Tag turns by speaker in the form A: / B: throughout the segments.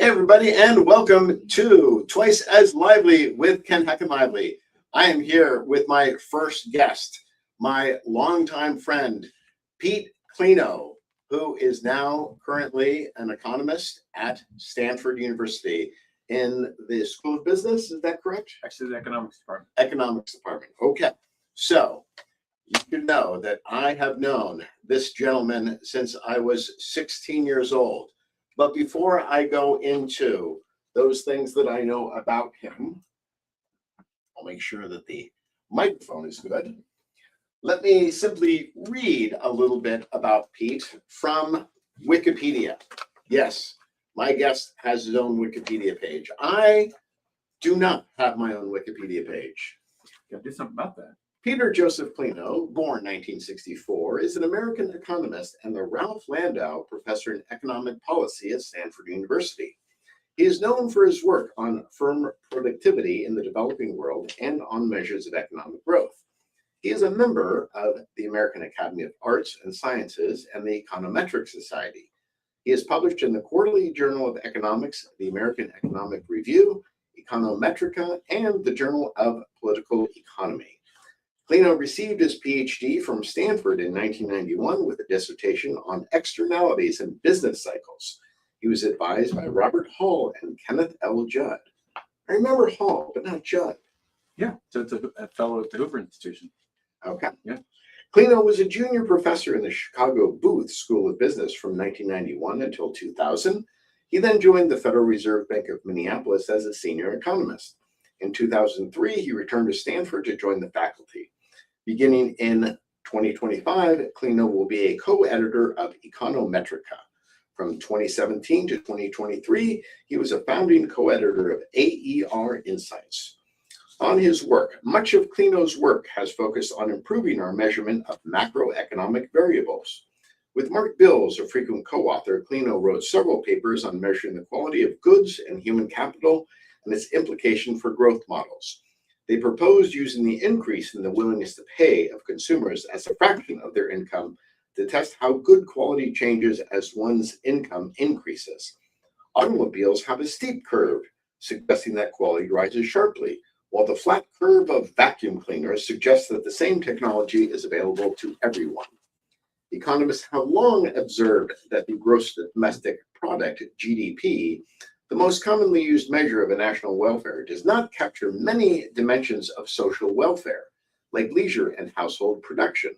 A: everybody, and welcome to Twice as Lively with Ken Heckenlively. I am here with my first guest, my longtime friend, Pete Klenow, who is now currently an economist at Stanford University in the School of Business. Is that correct?
B: Actually, the economics department.
A: Economics department. Okay. So you should know that I have known this gentleman since I was 16 years old. But before I go into those things that I know about him, I'll make sure that the microphone is good. Let me simply read a little bit about Pete from Wikipedia. Yes, my guest has his own Wikipedia page. I do not have my own Wikipedia page.
B: You gotta do something about that.
A: Peter Joseph Klenow, born 1964, is an American economist and the Ralph Landau Professor in Economic Policy at Stanford University. He is known for his work on firm productivity in the developing world and on measures of economic growth. He is a member of the American Academy of Arts and Sciences and the Econometric Society. He is published in the Quarterly Journal of Economics, the American Economic Review, Econometrica, and the Journal of Political Economy. Klenow received his PhD from Stanford in 1991 with a dissertation on externalities in business cycles. He was advised by Robert Hall and Kenneth L. Judd. I remember Hall, but not Judd.
B: Yeah, so it's a fellow at the Hoover Institution.
A: Okay.
B: Yeah.
A: Klenow was a junior professor in the Chicago Booth School of Business from 1991 until 2000. He then joined the Federal Reserve Bank of Minneapolis as a senior economist. In 2003, he returned to Stanford to join the faculty. Beginning in 2025, Klenow will be a co-editor of Econometrica. From 2017 to 2023, he was a founding co-editor of AER Insights. On his work, much of Klenow's work has focused on improving our measurement of macroeconomic variables. With Mark Bills a frequent co-author, Klenow wrote several papers on measuring the quality of goods and human capital and its implication for growth models. They proposed using the increase in the willingness to pay of consumers as a fraction of their income to test how good quality changes as one's income increases. Automobiles have a steep curve, suggesting that quality rises sharply, while the flat curve of vacuum cleaners suggests that the same technology is available to everyone. Economists have long observed that the gross domestic product, GDP, the most commonly used measure of a national welfare, does not capture many dimensions of social welfare, like leisure and household production.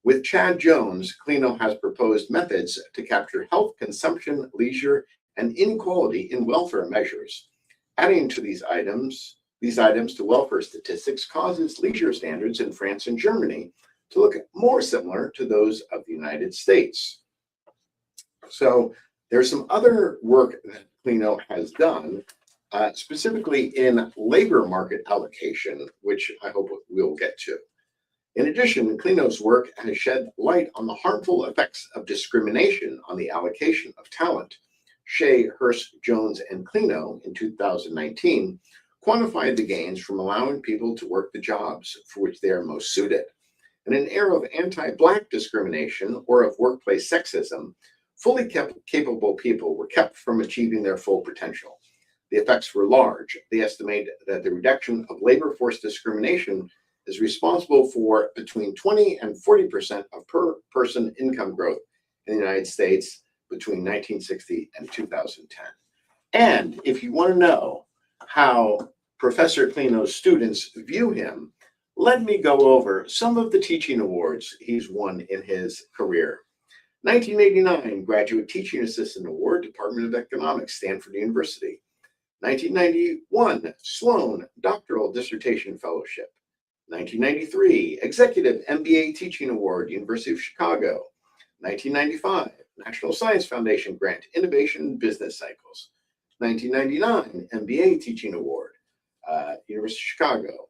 A: With Chad Jones, Klenow has proposed methods to capture health, consumption, leisure, and inequality in welfare measures. Adding to these items to welfare statistics causes leisure standards in France and Germany to look more similar to those of the United States. So there's some other work that Klenow has done, specifically in labor market allocation, which I hope we'll get to. In addition, Klenow's work has shed light on the harmful effects of discrimination on the allocation of talent. Shea, Hurst, Jones, and Klenow in 2019 quantified the gains from allowing people to work the jobs for which they are most suited. In an era of anti-Black discrimination or of workplace sexism, fully capable people were kept from achieving their full potential. The effects were large. They estimate that the reduction of labor force discrimination is responsible for between 20 and 40% of per person income growth in the United States between 1960 and 2010. And if you want to know how Professor Klenow's students view him, let me go over some of the teaching awards he's won in his career. 1989 Graduate Teaching Assistant Award, Department of Economics, Stanford University. 1991 Sloan Doctoral Dissertation Fellowship. 1993 Executive MBA Teaching Award, University of Chicago. 1995 National Science Foundation Grant, Innovation in Business Cycles. 1999 MBA Teaching Award, University of Chicago.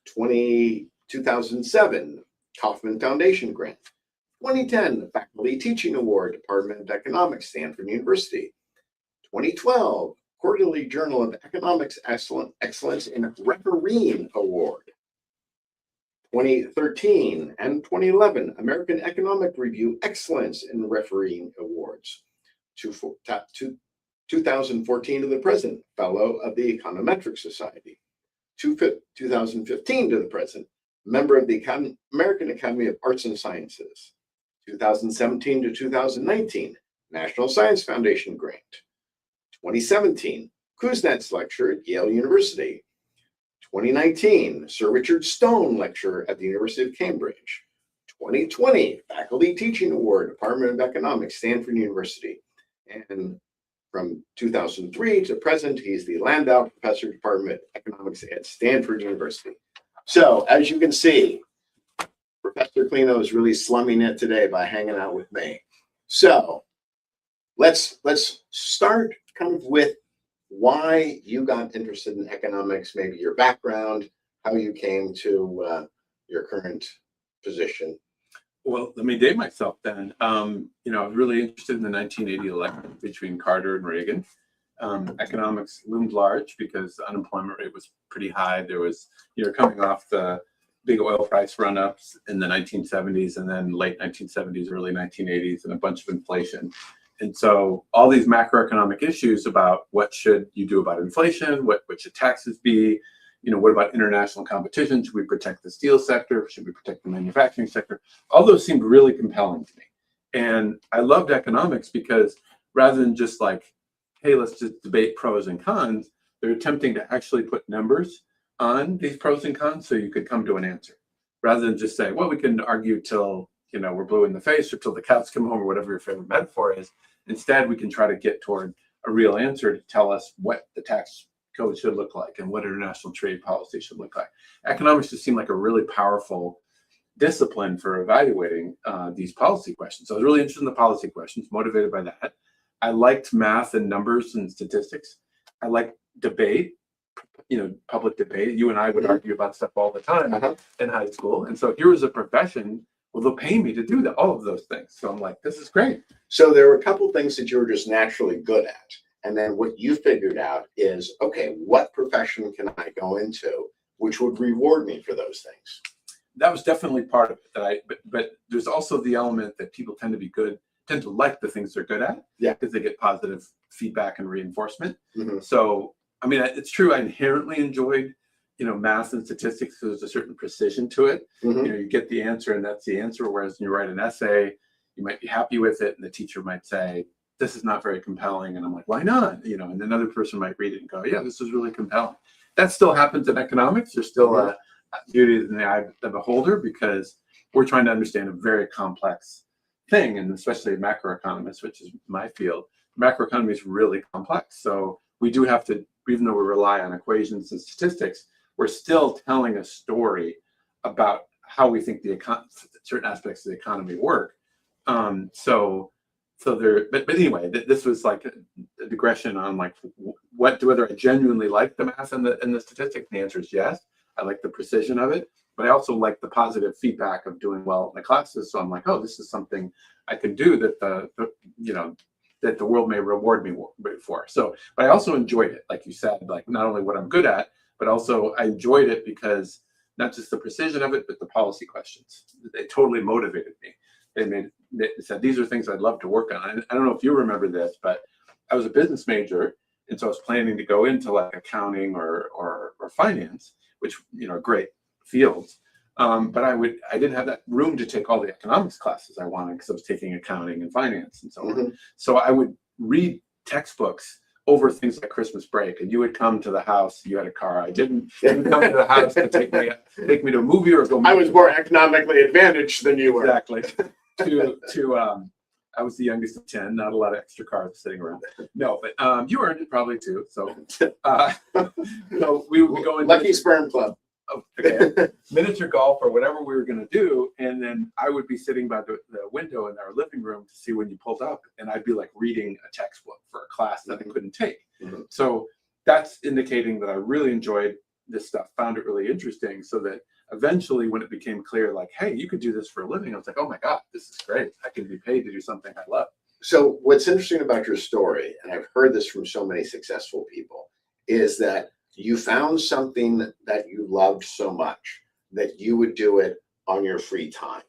A: 2007 Kauffman Foundation Grant. 2010 Faculty Teaching Award, Department of Economics, Stanford University. 2012 Quarterly Journal of Economics Excellence in Refereeing Award. 2013 and 2011 American Economic Review Excellence in Refereeing Awards. 2014 to the present, Fellow of the Econometric Society. 2015 to the present, member of the American Academy of Arts and Sciences. 2017 to 2019, National Science Foundation grant. 2017, Kuznets Lecture at Yale University. 2019, Sir Richard Stone Lecture at the University of Cambridge. 2020, Faculty Teaching Award, Department of Economics, Stanford University. And from 2003 to present, he's the Landau Professor, Department of Economics at Stanford University. So, as you can see, Professor Klenow is really slumming it today by hanging out with me. So, let's start kind of with why you got interested in economics, maybe your background, how you came to your current position.
B: Well, let me date myself then. I was really interested in the 1980 election between Carter and Reagan. Economics loomed large because the unemployment rate was pretty high. There was, coming off the big oil price run-ups in the 1970s and then late 1970s, early 1980s, and a bunch of inflation. And so all these macroeconomic issues about what should you do about inflation, what should taxes be, what about international competition? Should we protect the steel sector? Should we protect the manufacturing sector? All those seemed really compelling to me. And I loved economics because rather than just like, hey, let's just debate pros and cons, they're attempting to actually put numbers on these pros and cons so you could come to an answer. Rather than just say, well, we can argue till, we're blue in the face or till the cows come home or whatever your favorite metaphor is. Instead, we can try to get toward a real answer to tell us what the tax code should look like and what international trade policy should look like. Economics just seemed like a really powerful discipline for evaluating these policy questions. So I was really interested in the policy questions, motivated by that. I liked math and numbers and statistics. I liked debate, public debate. You and I would argue about stuff all the time in high school. And so here was a profession, well, they'll pay me to do that, all of those things. So I'm like, this is great.
A: So there were a couple things that you were just naturally good at. And then what you figured out is, okay, what profession can I go into which would reward me for those things?
B: That was definitely part of it. But there's also the element that people tend to like the things they're good at, because they get positive feedback and reinforcement. So, I mean, it's true. I inherently enjoyed, math and statistics. So there's a certain precision to it. You get the answer and that's the answer. Whereas when you write an essay, you might be happy with it, and the teacher might say, this is not very compelling. And I'm like, why not? And another person might read it and go, yeah, this is really compelling. That still happens in economics. There's still a beauty in the eye of the beholder because we're trying to understand a very complex thing. And especially macroeconomists, which is my field, macroeconomy is really complex. So we do have to, even though we rely on equations and statistics, we're still telling a story about how we think certain aspects of the economy work. But anyway, this was like a digression on like whether I genuinely like the math and the statistics. The answer is yes. I like the precision of it, but I also like the positive feedback of doing well in the classes. So I'm like, oh, this is something I can do that that the world may reward me for. So, but I also enjoyed it, like you said, like not only what I'm good at, but also I enjoyed it because not just the precision of it, but the policy questions. They totally motivated me. They said, these are things I'd love to work on. I don't know if you remember this, but I was a business major. And so I was planning to go into like accounting or finance, which, are great fields. But I didn't have that room to take all the economics classes I wanted because I was taking accounting and finance and so on. So I would read textbooks over things like Christmas break, and you would come to the house. You had a car. I didn't. You would come to the house to take me to a movie or go.
A: I was more economically advantaged than you were.
B: Exactly. I was the youngest of 10. Not a lot of extra cars sitting around. No, but you earned it probably too. So, so we would go into
A: Lucky Sperm Club.
B: Okay, miniature golf or whatever we were going to do, and then I would be sitting by the window in our living room to see when you pulled up, and I'd be like reading a textbook for a class that I couldn't take. So that's indicating that I really enjoyed this stuff, found it really interesting, so that eventually when it became clear, like, hey, you could do this for a living, I was like, oh my God, this is great. I can be paid to do something I love.
A: So what's interesting about your story, and I've heard this from so many successful people, is that you found something that you loved so much that you would do it on your free time.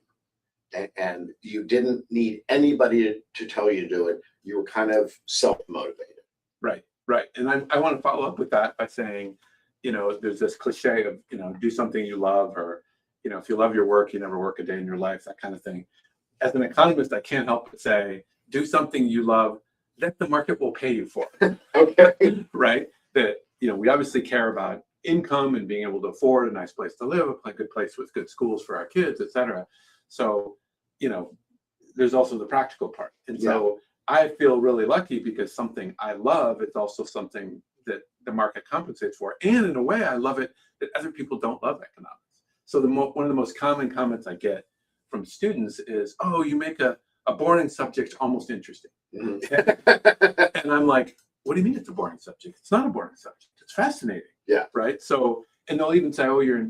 A: And you didn't need anybody to tell you to do it. You were kind of self-motivated.
B: Right, right. And I want to follow up with that by saying, there's this cliche of, do something you love, or, if you love your work, you never work a day in your life, that kind of thing. As an economist, I can't help but say, do something you love that the market will pay you for.
A: Okay.
B: Right? That, we obviously care about income and being able to afford a nice place to live, a good place with good schools for our kids, et cetera. So, there's also the practical part. And so I feel really lucky because something I love, it's also something that the market compensates for. And in a way, I love it that other people don't love economics. So one of the most common comments I get from students is, oh, you make a boring subject almost interesting.
A: Mm-hmm.
B: And I'm like, what do you mean it's a boring subject? It's not a boring subject. It's fascinating.
A: Yeah.
B: Right. So, and they'll even say, oh, your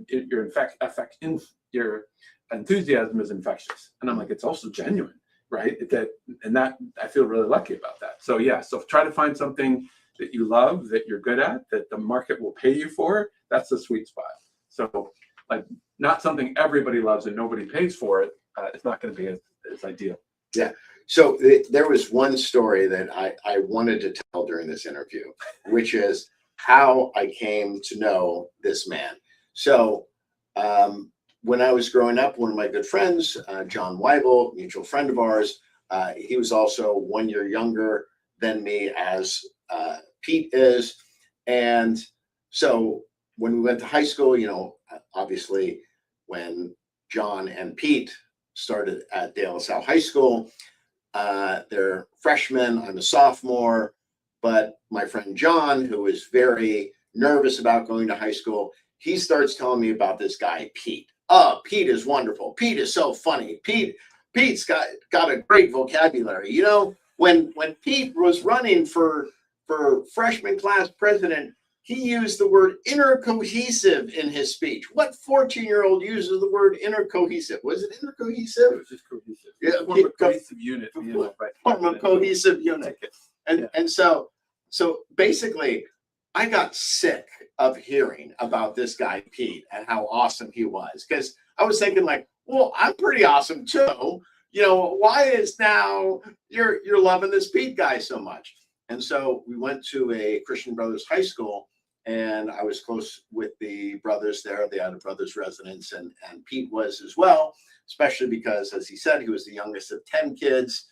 B: enthusiasm is infectious. And I'm like, it's also genuine. Right. That I feel really lucky about that. So yeah. So try to find something that you love, that you're good at, that the market will pay you for. That's the sweet spot. So like not something everybody loves and nobody pays for it. It's not going to be as ideal.
A: Yeah. So there was one story that I wanted to tell during this interview, which is how I came to know this man. So when I was growing up, one of my good friends, John Weibel, mutual friend of ours, he was also 1 year younger than me, as Pete is. And so when we went to high school, obviously when John and Pete started at De La Salle High School, they're freshmen, I'm a sophomore, but my friend John, who is very nervous about going to high school, he starts telling me about this guy, Pete. Oh, Pete is wonderful. Pete is so funny. Pete's got a great vocabulary. When Pete was running for freshman class president, he used the word intercohesive in his speech. What 14-year-old uses the word intercohesive? Was it intercohesive?
B: It was just cohesive.
A: Yeah,
B: Form a cohesive unit.
A: Form a cohesive unit. And so basically, I got sick of hearing about this guy, Pete, and how awesome he was. Because I was thinking like, well, I'm pretty awesome too. Why is now you're loving this Pete guy so much? And so we went to a Christian Brothers high school, and I was close with the brothers there. They had a brothers residence, and Pete was as well, especially because, as he said, he was the youngest of 10 kids,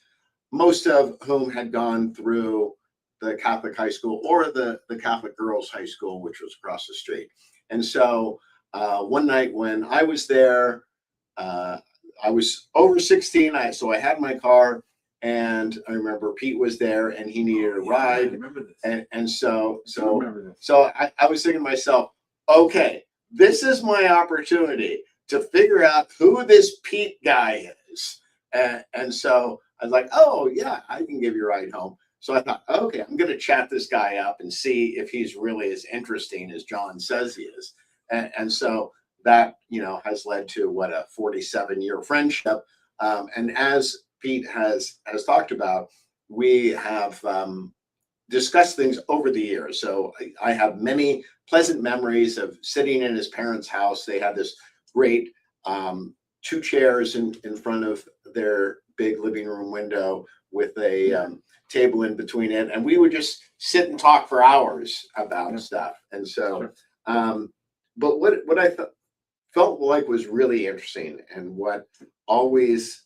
A: most of whom had gone through the Catholic high school or the Catholic girls high school, which was across the street. And so one night when I was there, I was over 16, so I had my car, and I remember Pete was there and he needed a ride. I remember this. And so I was thinking to myself, okay, this is my opportunity to figure out who this Pete guy is. And so I was like, oh yeah, I can give you a ride home. So I thought, okay, I'm going to chat this guy up and see if he's really as interesting as John says he is. And so that, has led to a 47-year friendship. And as Pete has talked about, we have discussed things over the years. So I have many pleasant memories of sitting in his parents' house. They had this great 2 chairs in front of their big living room window with a table in between it, and we would just sit and talk for hours about stuff. And so but what I felt like was really interesting, and what always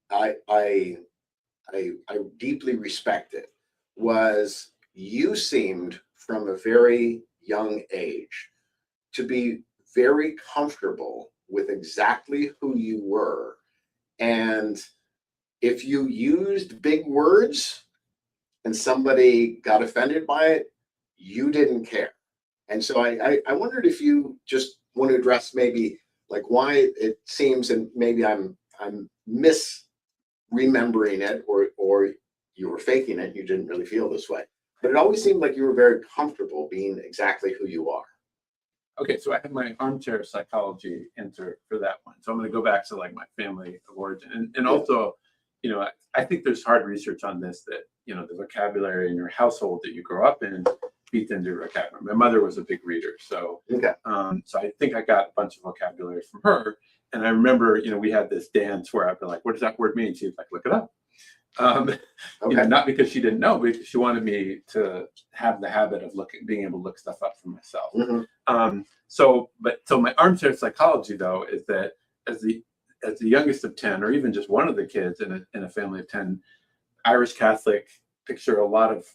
A: I deeply respected, was you seemed from a very young age to be very comfortable with exactly who you were. And if you used big words and somebody got offended by it, you didn't care. And so I wondered if you just want to address maybe like why it seems, and maybe I'm misremembering it, or you were faking it, you didn't really feel this way. But it always seemed like you were very comfortable being exactly who you are.
B: Okay, so I have my armchair psychology answer for that one. So I'm going to go back to like my family of origin, and also, I think there's hard research on this, that the vocabulary in your household that you grow up in feeds into your vocabulary. My mother was a big reader, so so I think I got a bunch of vocabulary from her. And I remember, we had this dance where I'd be like, "What does that word mean?" She'd like, "Look it up."
A: Okay.
B: Not because she didn't know, because she wanted me to have the habit of being able to look stuff up for myself. So my armchair psychology, though, is that as the youngest of 10, or even just one of the kids in a family of 10, Irish Catholic, picture a lot of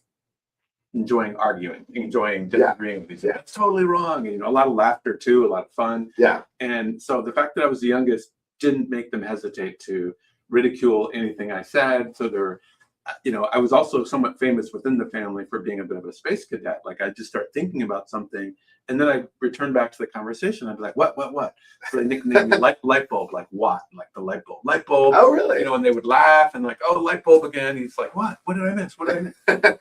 B: enjoying arguing, enjoying disagreeing with each other. That's totally wrong. A lot of laughter too, a lot of fun.
A: Yeah.
B: And so the fact that I was the youngest didn't make them hesitate to ridicule anything I said. So I was also somewhat famous within the family for being a bit of a space cadet. Like, I just start thinking about something, and then I return back to the conversation. I'd be like, what? So they nicknamed me light bulb, like what? Like the light bulb.
A: Oh, really?
B: And they would laugh and like, oh, light bulb again. He's like, what? What did I miss? What did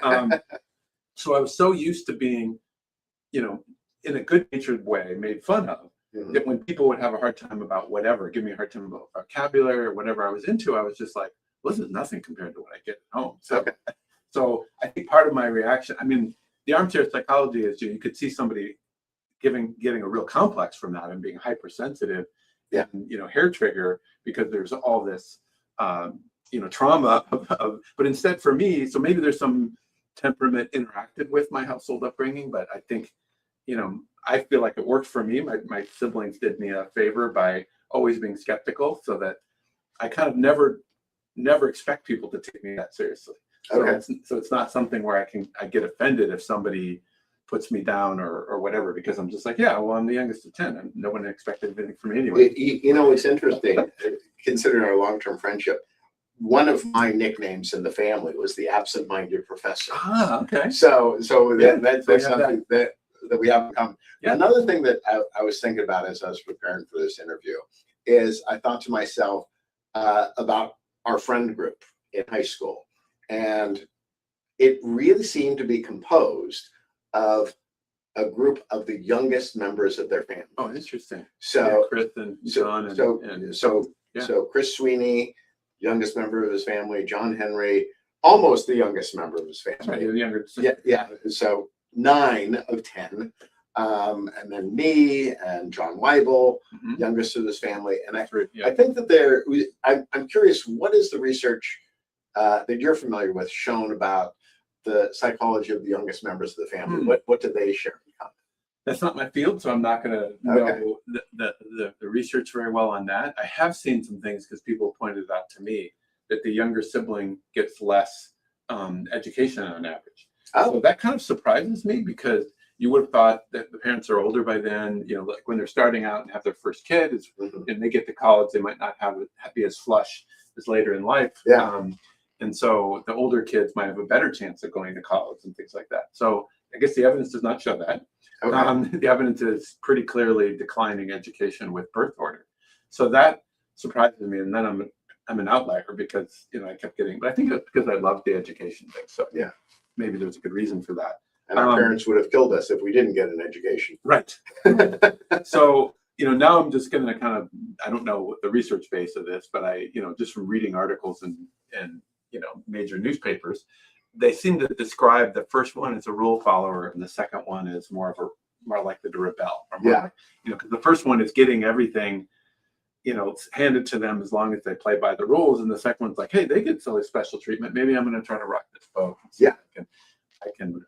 B: I miss? So I was so used to being, in a good-natured way, made fun of, that when people would have a hard time about whatever, give me a hard time about vocabulary or whatever I was into, I was just like, well, this is nothing compared to what I get at home. So I think part of my reaction, the armchair psychology is you could see somebody getting a real complex from that and being hypersensitive, and hair trigger, because there's all this trauma but instead for me, so maybe there's some temperament interacted with my household upbringing, but I think I feel like it worked for me. My siblings did me a favor by always being skeptical, so that I kind of never expect people to take me that seriously. So it's not something where I get offended if somebody puts me down or whatever, because I'm just like, I'm the youngest of 10 and no one expected anything from me anyway.
A: It's interesting, considering our long-term friendship. One of my nicknames in the family was the absent-minded professor.
B: Okay.
A: So that's something that we have in common. Another thing that I was thinking about as I was preparing for this interview is I thought to myself about our friend group in high school, and it really seemed to be composed of a group of the youngest members of their family.
B: Oh, interesting.
A: So
B: Chris and John
A: so Chris Sweeney, youngest member of his family, John Henry, almost the youngest member of his family.
B: That's right, the younger sister.
A: Yeah. So 9 of 10. And then me and John Weibel, youngest of this family. And I think that I'm curious, what is the research that you're familiar with shown about the psychology of the youngest members of the family? What do they share in common?
B: That's not my field, so I'm not going to know the research very well on that. I have seen some things, because people pointed out to me that the younger sibling gets less education on average. So that kind of surprises me, because you would have thought that the parents are older by then, like when they're starting out and have their first kid, and they get to college, they might not be as flush as later in life. And so the older kids might have a better chance of going to college and things like that. So I guess the evidence does not show that. The evidence is pretty clearly declining education with birth order. So that surprises me. And then I'm an outlier, because I kept getting, but I think it's because I loved the education thing. So maybe there's a good reason for that.
A: And our parents would have killed us if we didn't get an education.
B: Right. So now I'm just going to kind of, I don't know what the research base of this, but just from reading articles and major newspapers, they seem to describe the first one as a rule follower, and the second one is more likely to rebel. Because the first one is getting everything, handed to them as long as they play by the rules, and the second one's like, hey, they get silly special treatment. Maybe I'm going to try to rock this boat. I can.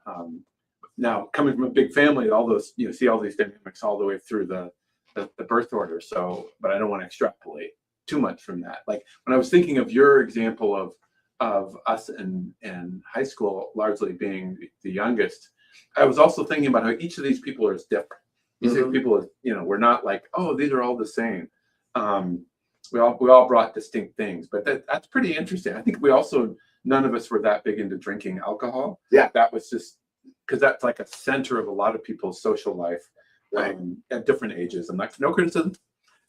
B: Now, coming from a big family, all those see all these dynamics all the way through the birth order. So, but I don't want to extrapolate too much from that. Like when I was thinking of your example of us in high school largely being the youngest, I was also thinking about how each of these people is different. These people, we're not like, oh, these are all the same. We all brought distinct things, but that's pretty interesting. I think none of us were that big into drinking alcohol. That was just because that's like a center of a lot of people's social life, at different ages. I'm like, no criticism.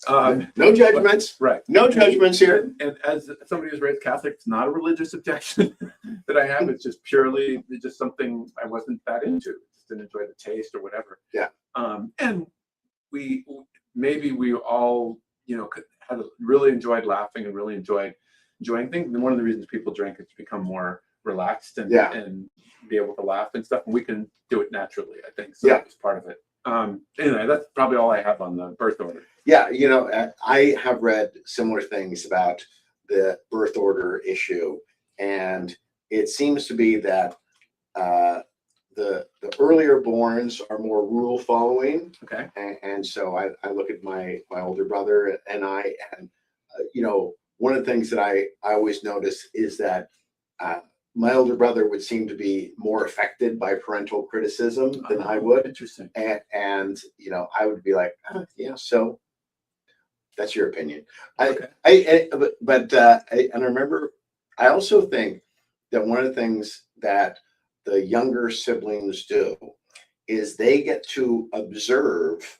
A: No judgments.
B: Right.
A: No judgments here.
B: And as somebody who's raised Catholic, it's not a religious objection that I have. It's just purely just something I wasn't that into. Just didn't enjoy the taste or whatever. And we all, had really enjoyed laughing and really enjoying things. And one of the reasons people drink is to become more relaxed and be able to laugh and stuff. And we can do it naturally, I think. So that's part of it. Anyway, that's probably all I have on the birth order. I have read similar things about the birth order issue
A: And it seems to be that the earlier borns are more rule following.
B: Okay.
A: And so I look at my older brother and one of the things that I always notice is that my older brother would seem to be more affected by parental criticism than I would.
B: Interesting.
A: And I would be like, yeah, so that's your opinion.
B: Okay.
A: I remember, I also think that one of the things that the younger siblings do is they get to observe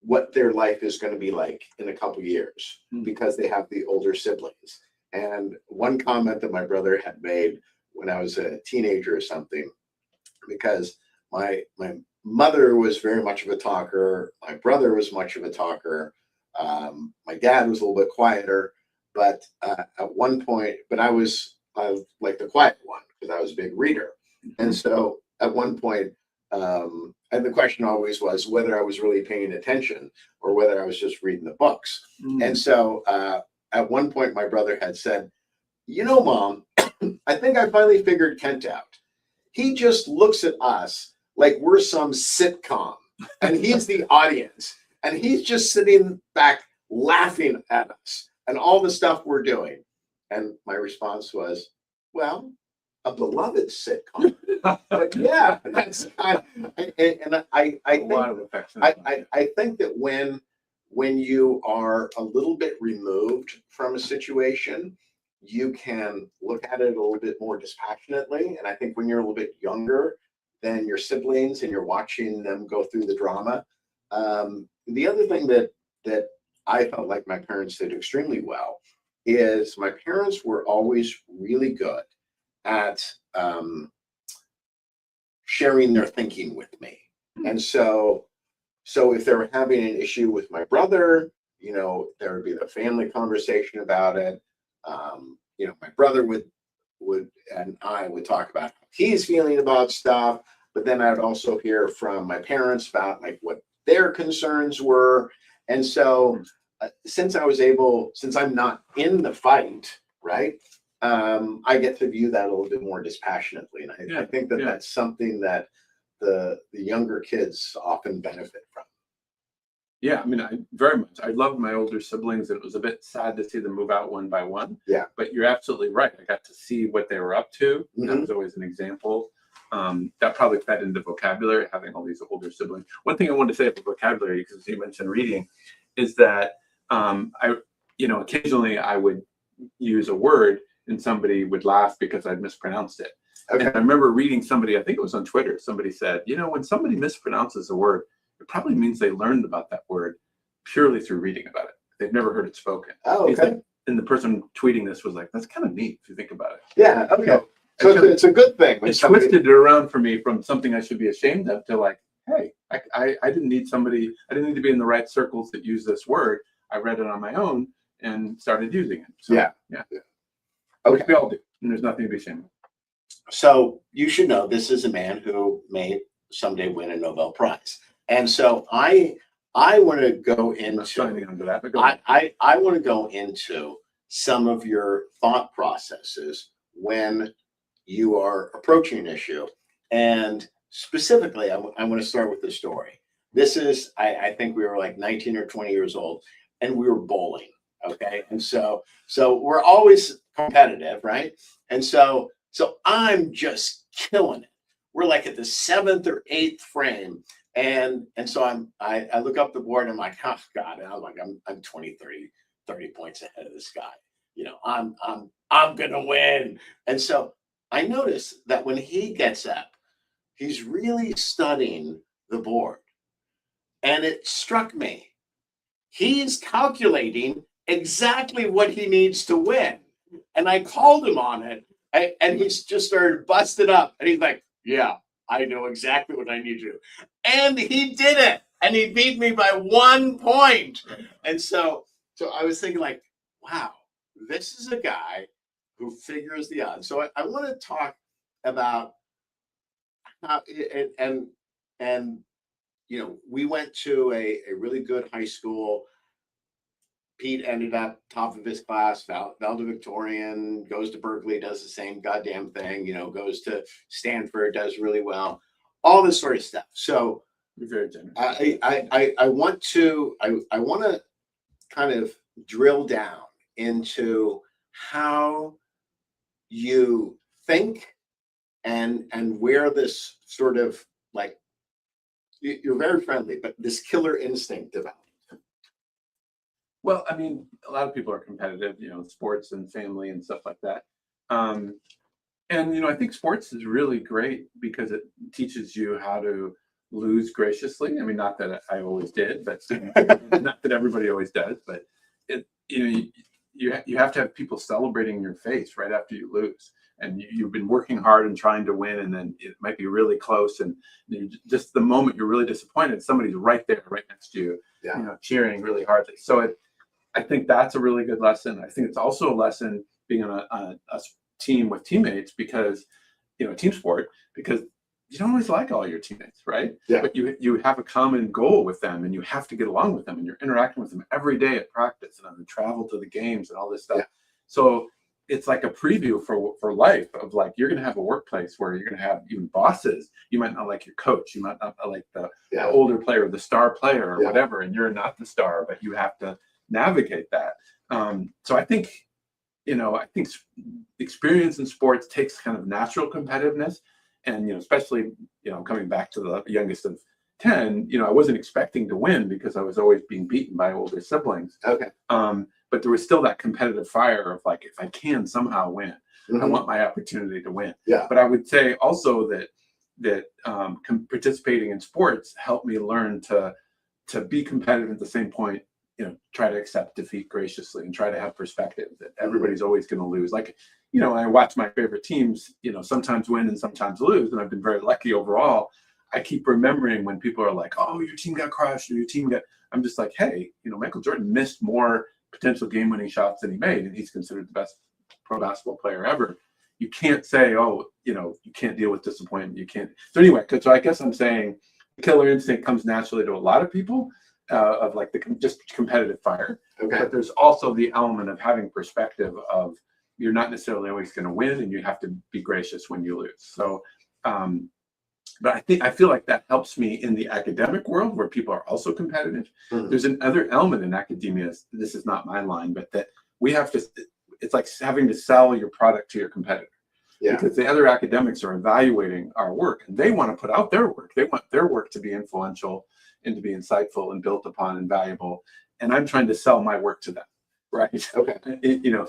A: what their life is going to be like in a couple years because they have the older siblings. And one comment that my brother had made when I was a teenager or something, because my mother was very much of a talker, my brother was much of a talker, my dad was a little bit quieter, but at one point, but I was like the quiet one because I was a big reader. And so at one point, and the question always was whether I was really paying attention or whether I was just reading the books. And so at one point, my brother had said, Mom, I think I finally figured Kent out. He just looks at us like we're some sitcom and he's the audience and he's just sitting back laughing at us and all the stuff we're doing. And my response was, well, a beloved sitcom. But yeah, that's I think that when you are a little bit removed from a situation, you can look at it a little bit more dispassionately. And I think when you're a little bit younger than your siblings and you're watching them go through the drama, the other thing that I felt like my parents did extremely well is my parents were always really good at sharing their thinking with me. And so if they were having an issue with my brother, there would be the family conversation about it. My brother would and I would talk about how he's feeling about stuff, but then I would also hear from my parents about like what their concerns were. And so since I'm not in the fight, right? I get to view that a little bit more dispassionately. And I think that that's something that the younger kids often benefit from.
B: Yeah, I mean, I loved my older siblings, and it was a bit sad to see them move out one by one.
A: Yeah.
B: But you're absolutely right. I got to see what they were up to. That was always an example. That probably fed into vocabulary, having all these older siblings. One thing I wanted to say about vocabulary, because you mentioned reading, is that occasionally I would use a word and somebody would laugh because I'd mispronounced it. Okay. And I remember reading somebody, I think it was on Twitter, somebody said, when somebody mispronounces a word, it probably means they learned about that word purely through reading about it. They've never heard it spoken.
A: Oh, okay.
B: And the person tweeting this was like, that's kind of neat if you think about it.
A: Yeah, okay. So it's a good thing.
B: It twisted it around for me from something I should be ashamed of to like, hey, I didn't need to be in the right circles that use this word. I read it on my own and started using it. So, yeah. Okay. Which we all do, and there's nothing to be ashamed of.
A: So you should know this is a man who may someday win a Nobel Prize. And so I want to go into I want to go into some of your thought processes when you are approaching an issue. And specifically, I want to start with the story. This is, I think we were like 19 or 20 years old and we were bowling. Okay. And so we're always competitive, right? And so I'm just killing it. We're like at the 7th or 8th frame. And so I look up the board and I'm like, oh God. And I'm like, I'm 20, 30 points ahead of this guy. I'm gonna win. And so I notice that when he gets up, he's really studying the board. And it struck me. He's calculating exactly what he needs to win. And I called him on it. And he's just started busting up. And he's like, yeah, I know exactly what I need to do. And he did it. And he beat me by 1 point. And so I was thinking like, wow, this is a guy who figures the odds. So I want to talk about how, and we went to a really good high school. Pete ended up top of his class, valedictorian, goes to Berkeley, does the same goddamn thing, goes to Stanford, does really well, all this sort of stuff. So
B: You're very generous.
A: I want to kind of drill down into how you think and where this sort of like, you're very friendly, but this killer instinct developed.
B: Well, I mean, a lot of people are competitive, sports and family and stuff like that. And I think sports is really great because it teaches you how to lose graciously. I mean, not that I always did, but not that everybody always does. But you have to have people celebrating your face right after you lose, and you've been working hard and trying to win, and then it might be really close, and just the moment you're really disappointed, somebody's right there, right next to you, cheering really hardly. So I think that's a really good lesson. I think it's also a lesson being on a team with teammates because, team sport, because you don't always like all your teammates, right?
A: Yeah.
B: But you have a common goal with them and you have to get along with them and you're interacting with them every day at practice and on the travel to the games and all this stuff.
A: Yeah.
B: So it's like a preview for life of like, you're going to have a workplace where you're going to have even bosses. You might not like your coach. You might not like the older player, the star player or whatever, and you're not the star, but you have to navigate that. So I think experience in sports takes kind of natural competitiveness, and especially coming back to the youngest of 10, I wasn't expecting to win because I was always being beaten by older siblings.
A: Okay.
B: But there was still that competitive fire of like, if I can somehow win, I want my opportunity to win.
A: Yeah.
B: But I would say also that participating in sports helped me learn to be competitive at the same point. Try to accept defeat graciously and try to have perspective that everybody's always going to lose. Like, I watch my favorite teams, sometimes win and sometimes lose. And I've been very lucky overall. I keep remembering when people are like, oh, your team got crushed or your team I'm just like, hey, Michael Jordan missed more potential game-winning shots than he made. And he's considered the best pro basketball player ever. You can't say, oh, you can't deal with disappointment. You can't. So anyway, so I guess I'm saying the killer instinct comes naturally to a lot of people. Of like just competitive fire.
A: Okay. But
B: there's also the element of having perspective of you're not necessarily always going to win and you have to be gracious when you lose. So, but I feel like that helps me in the academic world where people are also competitive. Mm-hmm. There's another element in academia, this is not my line, but that we have to, it's like having to sell your product to your competitor. Yeah. Because the other academics are evaluating our work and they want to put out their work. They want their work to be influential and to be insightful and built upon and valuable. And I'm trying to sell my work to them, right?
A: Okay.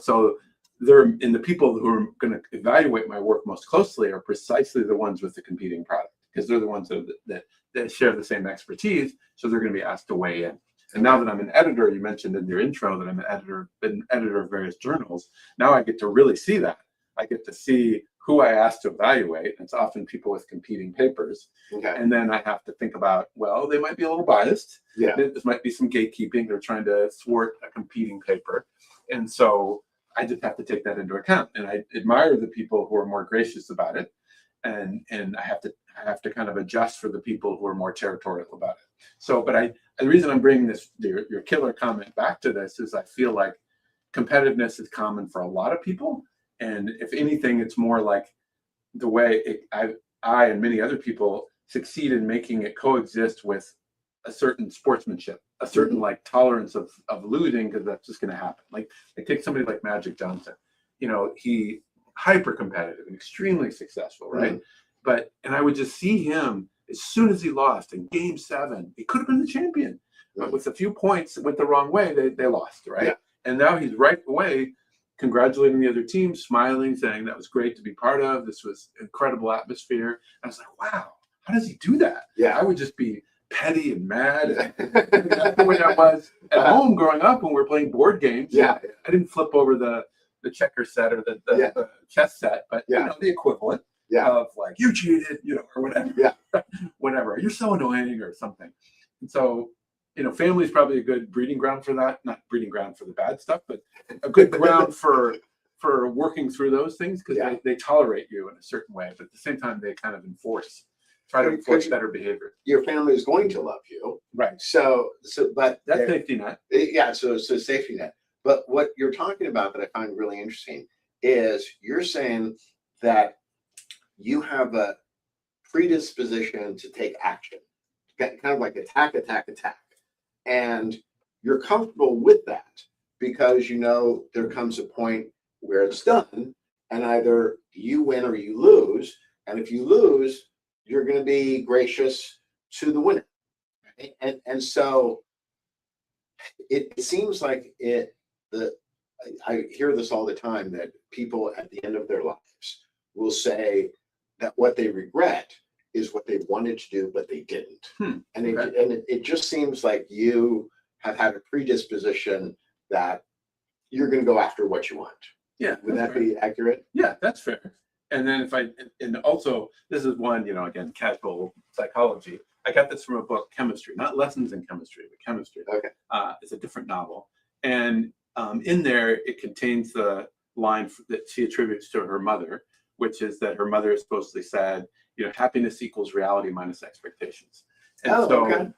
B: So the people who are going to evaluate my work most closely are precisely the ones with the competing product because they're the ones that share the same expertise. So they're going to be asked to weigh in. And now that I'm an editor, you mentioned in your intro that I'm an editor of various journals. Now I get to really see that. I get to see who I asked to evaluate. It's often people with competing papers. Okay. And then I have to think about, well, they might be a little biased. Yeah. There might be some gatekeeping. They're trying to thwart a competing paper. And so I just have to take that into account. And I admire the people who are more gracious about it. And I have to kind of adjust for the people who are more territorial about it. So, but the reason I'm bringing your killer comment back to this is I feel like competitiveness is common for a lot of people. And if anything, it's more like the way I and many other people succeed in making it coexist with a certain sportsmanship, a certain like tolerance of losing, because that's just going to happen. Like take somebody like Magic Johnson, he hyper competitive and extremely successful, right? And I would just see him as soon as he lost in Game 7. He could have been the champion, but with a few points went the wrong way, they lost, right? Yeah. And now he's right away congratulating the other team, smiling, saying that was great to be part of. This was incredible atmosphere. And I was like, wow, how does he do that? Yeah, I would just be petty and mad. That's the way I was at home growing up when we were playing board games. Yeah, I didn't flip over the checker set or the chess set, but the equivalent of like, you cheated, or whatever. Yeah, whatever. You're so annoying or something. And so, family is probably a good breeding ground for that. Not breeding ground for the bad stuff, but a good ground for working through those things because they tolerate you in a certain way, but at the same time they kind of enforce try to enforce better behavior.
A: Your family is going to love you.
B: Right.
A: But
B: That's safety net.
A: Yeah, so safety net. But what you're talking about that I find really interesting is you're saying that you have a predisposition to take action, kind of like attack, and you're comfortable with that because you know there comes a point where it's done, and either you win or you lose. And if you lose, you're going to be gracious to the winner. And so it seems like I hear this all the time, that people at the end of their lives will say that what they regret is what they wanted to do, but they didn't. And it just seems like you have had a predisposition that you're going to go after what you want.
B: Yeah.
A: Would that be accurate?
B: Yeah, that's fair. And then and also, this is one, again, casual psychology. I got this from a book, Chemistry, not Lessons in Chemistry, but Chemistry.
A: Okay.
B: It's a different novel. And in there, it contains the line that she attributes to her mother, which is that her mother supposedly said, happiness equals reality minus expectations. And
A: okay.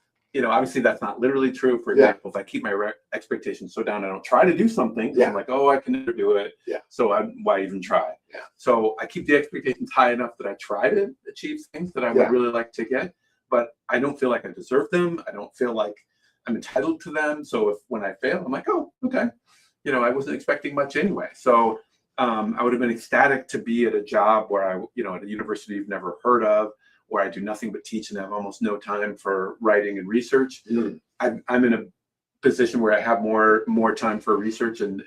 B: Obviously that's not literally true. For example, if I keep my expectations so down, I don't try to do something. I'm like, oh, I can never do it.
A: Yeah.
B: So why even try?
A: Yeah.
B: So I keep the expectations high enough that I try to achieve things that I would really like to get, but I don't feel like I deserve them. I don't feel like I'm entitled to them. So when I fail, I'm like, oh, okay. I wasn't expecting much anyway. So I would have been ecstatic to be at a job where at a university you've never heard of, where I do nothing but teach and have almost no time for writing and research. I'm in a position where I have more time for research and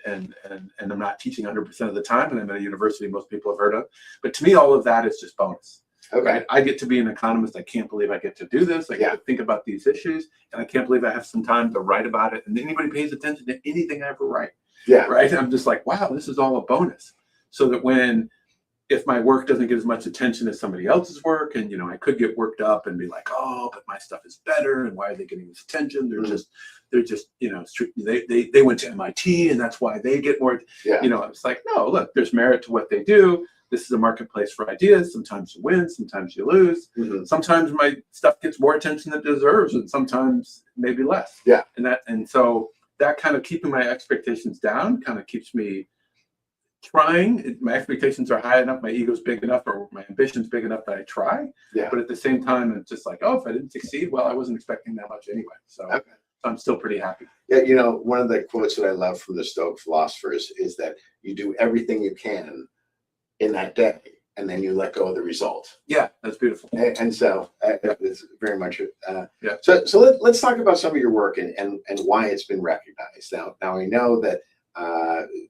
B: I'm not teaching 100% of the time, and I'm at a university most people have heard of. But to me, all of that is just bonus.
A: Okay.
B: Right? I get to be an economist. I can't believe I get to do this. I get to think about these issues, and I can't believe I have some time to write about it. And anybody pays attention to anything I ever write.
A: Yeah.
B: Right. I'm just like, wow, this is all a bonus. So that if my work doesn't get as much attention as somebody else's work, and I could get worked up and be like, oh, but my stuff is better, and why are they getting this attention? They're just they went to MIT, and that's why they get more. It's like, no, look, there's merit to what they do. This is a marketplace for ideas. Sometimes you win, sometimes you lose. Sometimes my stuff gets more attention than it deserves, and sometimes maybe less.
A: Yeah.
B: And so that kind of keeping my expectations down kind of keeps me trying. My expectations are high enough, my ego's big enough, or my ambition's big enough that I try.
A: Yeah.
B: But at the same time, it's just like, oh, if I didn't succeed, well, I wasn't expecting that much anyway. So I'm still pretty happy.
A: Yeah, one of the quotes that I love from the Stoic philosophers is that you do everything you can in that day, and then you let go of the result.
B: Yeah, that's beautiful.
A: And so it's very much So let's talk about some of your work and why it's been recognized. Now I know that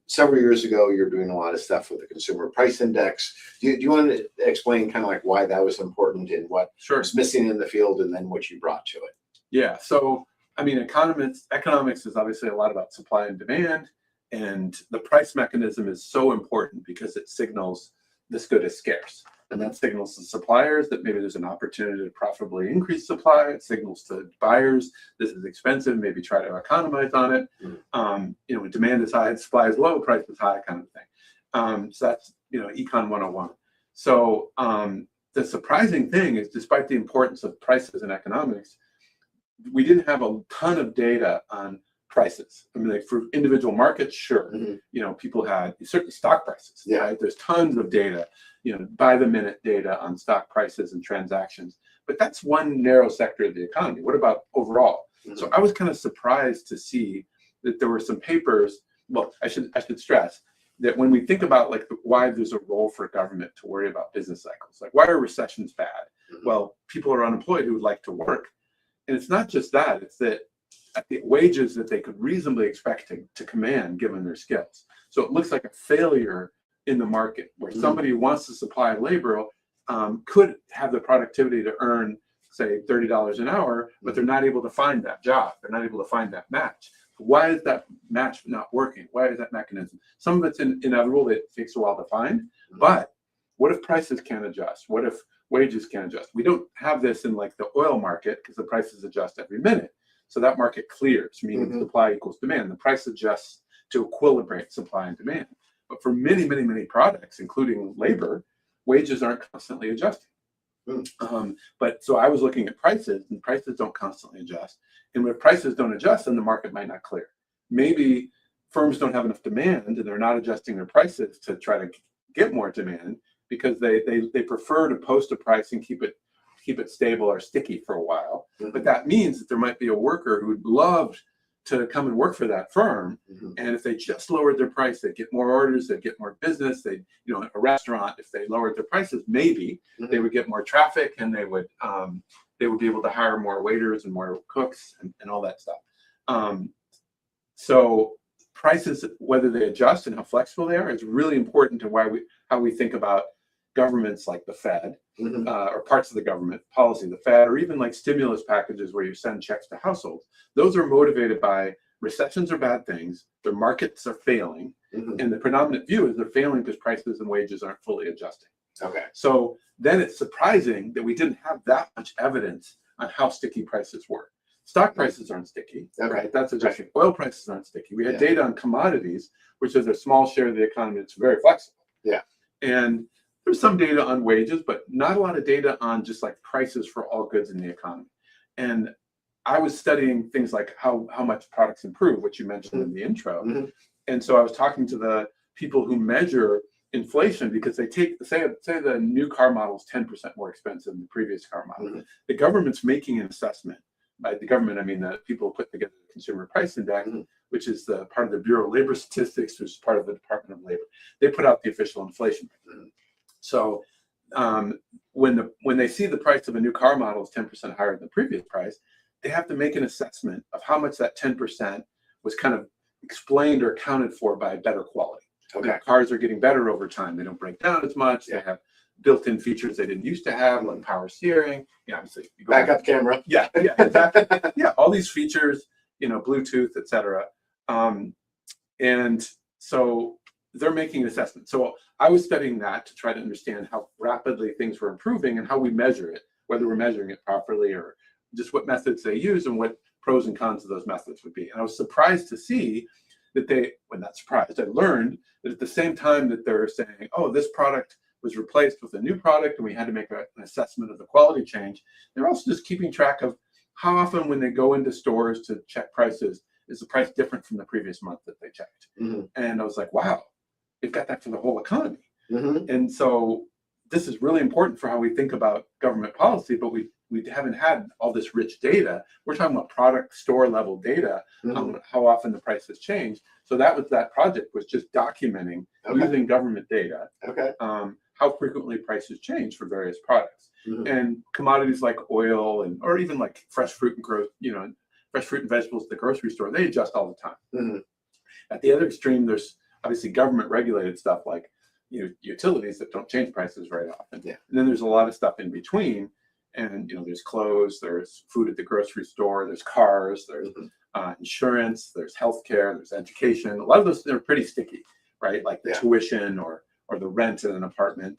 A: several years ago you're doing a lot of stuff with the Consumer Price Index. Do you want to explain kind of like why that was important and what was missing in the field, and then what you brought to it?
B: Yeah. So I mean, economics is obviously a lot about supply and demand, and the price mechanism is so important because it signals this good is scarce. And that signals to suppliers that maybe there's an opportunity to profitably increase supply. It signals to buyers this is expensive, maybe try to economize on it. When demand is high, supply is low, price is high, kind of thing. So that's Econ 101. So the surprising thing is, despite the importance of prices in economics, we didn't have a ton of data on prices. I mean, like for individual markets, sure. People had certain stock prices.
A: Yeah.
B: Right? There's tons of data, by the minute data on stock prices and transactions. But that's one narrow sector of the economy. What about overall? So I was kind of surprised to see that there were some papers. Well, I should stress that when we think about like why there's a role for government to worry about business cycles, like why are recessions bad? Well, people are unemployed who would like to work. And it's not just that, it's that the wages that they could reasonably expect to command given their skills. So it looks like a failure in the market where somebody who wants to supply labor could have the productivity to earn, say, $30 an hour, but they're not able to find that job. They're not able to find that match. Why is that match not working? Why is that mechanism? Some of it's inevitable. It takes a while to find. But what if prices can't adjust? What if wages can't adjust? We don't have this in like the oil market because the prices adjust every minute. So that market clears, meaning supply equals demand. The price adjusts to equilibrate supply and demand. But for many, many, many products, including labor, wages aren't constantly adjusting. But so I was looking at prices, and prices don't constantly adjust. And when prices don't adjust, then the market might not clear. Maybe firms don't have enough demand and they're not adjusting their prices to try to get more demand because they prefer to post a price and keep it stable or sticky for a while. But that means that there might be a worker who'd love to come and work for that firm. And if they just lowered their price, they'd get more orders, they'd get more business. They'd, a restaurant, if they lowered their prices, maybe they would get more traffic, and they would be able to hire more waiters and more cooks and all that stuff. So prices, whether they adjust and how flexible they are, is really important to how we think about governments like the Fed, or parts of the government policy, the Fed, or even like stimulus packages where you send checks to households. Those are motivated by recessions are bad things, their markets are failing, and the predominant view is they're failing because prices and wages aren't fully adjusting.
A: Okay.
B: So then it's surprising that we didn't have that much evidence on how sticky prices were. Stock prices aren't sticky, right? That's adjusting. Oil prices aren't sticky. We had data on commodities, which is a small share of the economy that's very flexible.
A: Yeah.
B: And there's some data on wages, but not a lot of data on just like prices for all goods in the economy. And I was studying things like how much products improve, which you mentioned in the intro. And so I was talking to the people who measure inflation because they say the new car model is 10% more expensive than the previous car model. The government's making an assessment. By the government, I mean the people who put together the Consumer Price Index, which is the part of the Bureau of Labor Statistics, which is part of the Department of Labor. They put out the official inflation rate. So when they see the price of a new car model is 10% higher than the previous price, they have to make an assessment of how much that 10% was kind of explained or accounted for by better quality. Okay. Cars are getting better over time. They don't break down as much. They have built-in features they didn't used to have, like power steering. Yeah, obviously.
A: Backup camera.
B: Yeah, exactly. Yeah, all these features, Bluetooth, etc. And so they're making an assessment. So I was studying that to try to understand how rapidly things were improving and how we measure it, whether we're measuring it properly or just what methods they use and what pros and cons of those methods would be. And I was surprised to see that I learned that at the same time that they're saying, oh, this product was replaced with a new product and we had to make an assessment of the quality change, they're also just keeping track of how often when they go into stores to check prices, is the price different from the previous month that they checked. And I was like, wow, they've got that for the whole economy. And so this is really important for how we think about government policy, but we haven't had all this rich data. We're talking about product store level data on how often the prices change. So that project was just documenting using government data how frequently prices change for various products. And commodities like oil or even like fresh fruit and vegetables at the grocery store, they adjust all the time. At the other extreme, there's obviously government regulated stuff like utilities that don't change prices very often. And then there's a lot of stuff in between. And there's clothes, there's food at the grocery store, there's cars, there's insurance, there's healthcare, there's education. A lot of those are pretty sticky, right? Like the tuition or the rent in an apartment.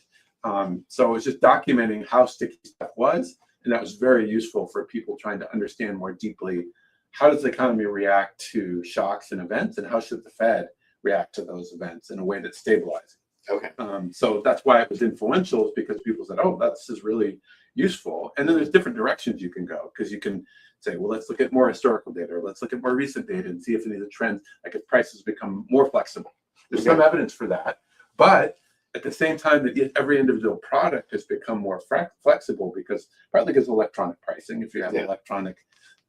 B: So it's just documenting how sticky stuff was, and that was very useful for people trying to understand more deeply how does the economy react to shocks and events, and how should the Fed react to those events in a way that's stabilizing. So that's why it was influential, is because people said, oh, this is really useful. And then there's different directions you can go, because you can say, well, let's look at more historical data, or let's look at more recent data and see if any of the trends, like if prices become more flexible. There's some evidence for that. But at the same time that every individual product has become more flexible, partly because of electronic pricing. If you have electronic,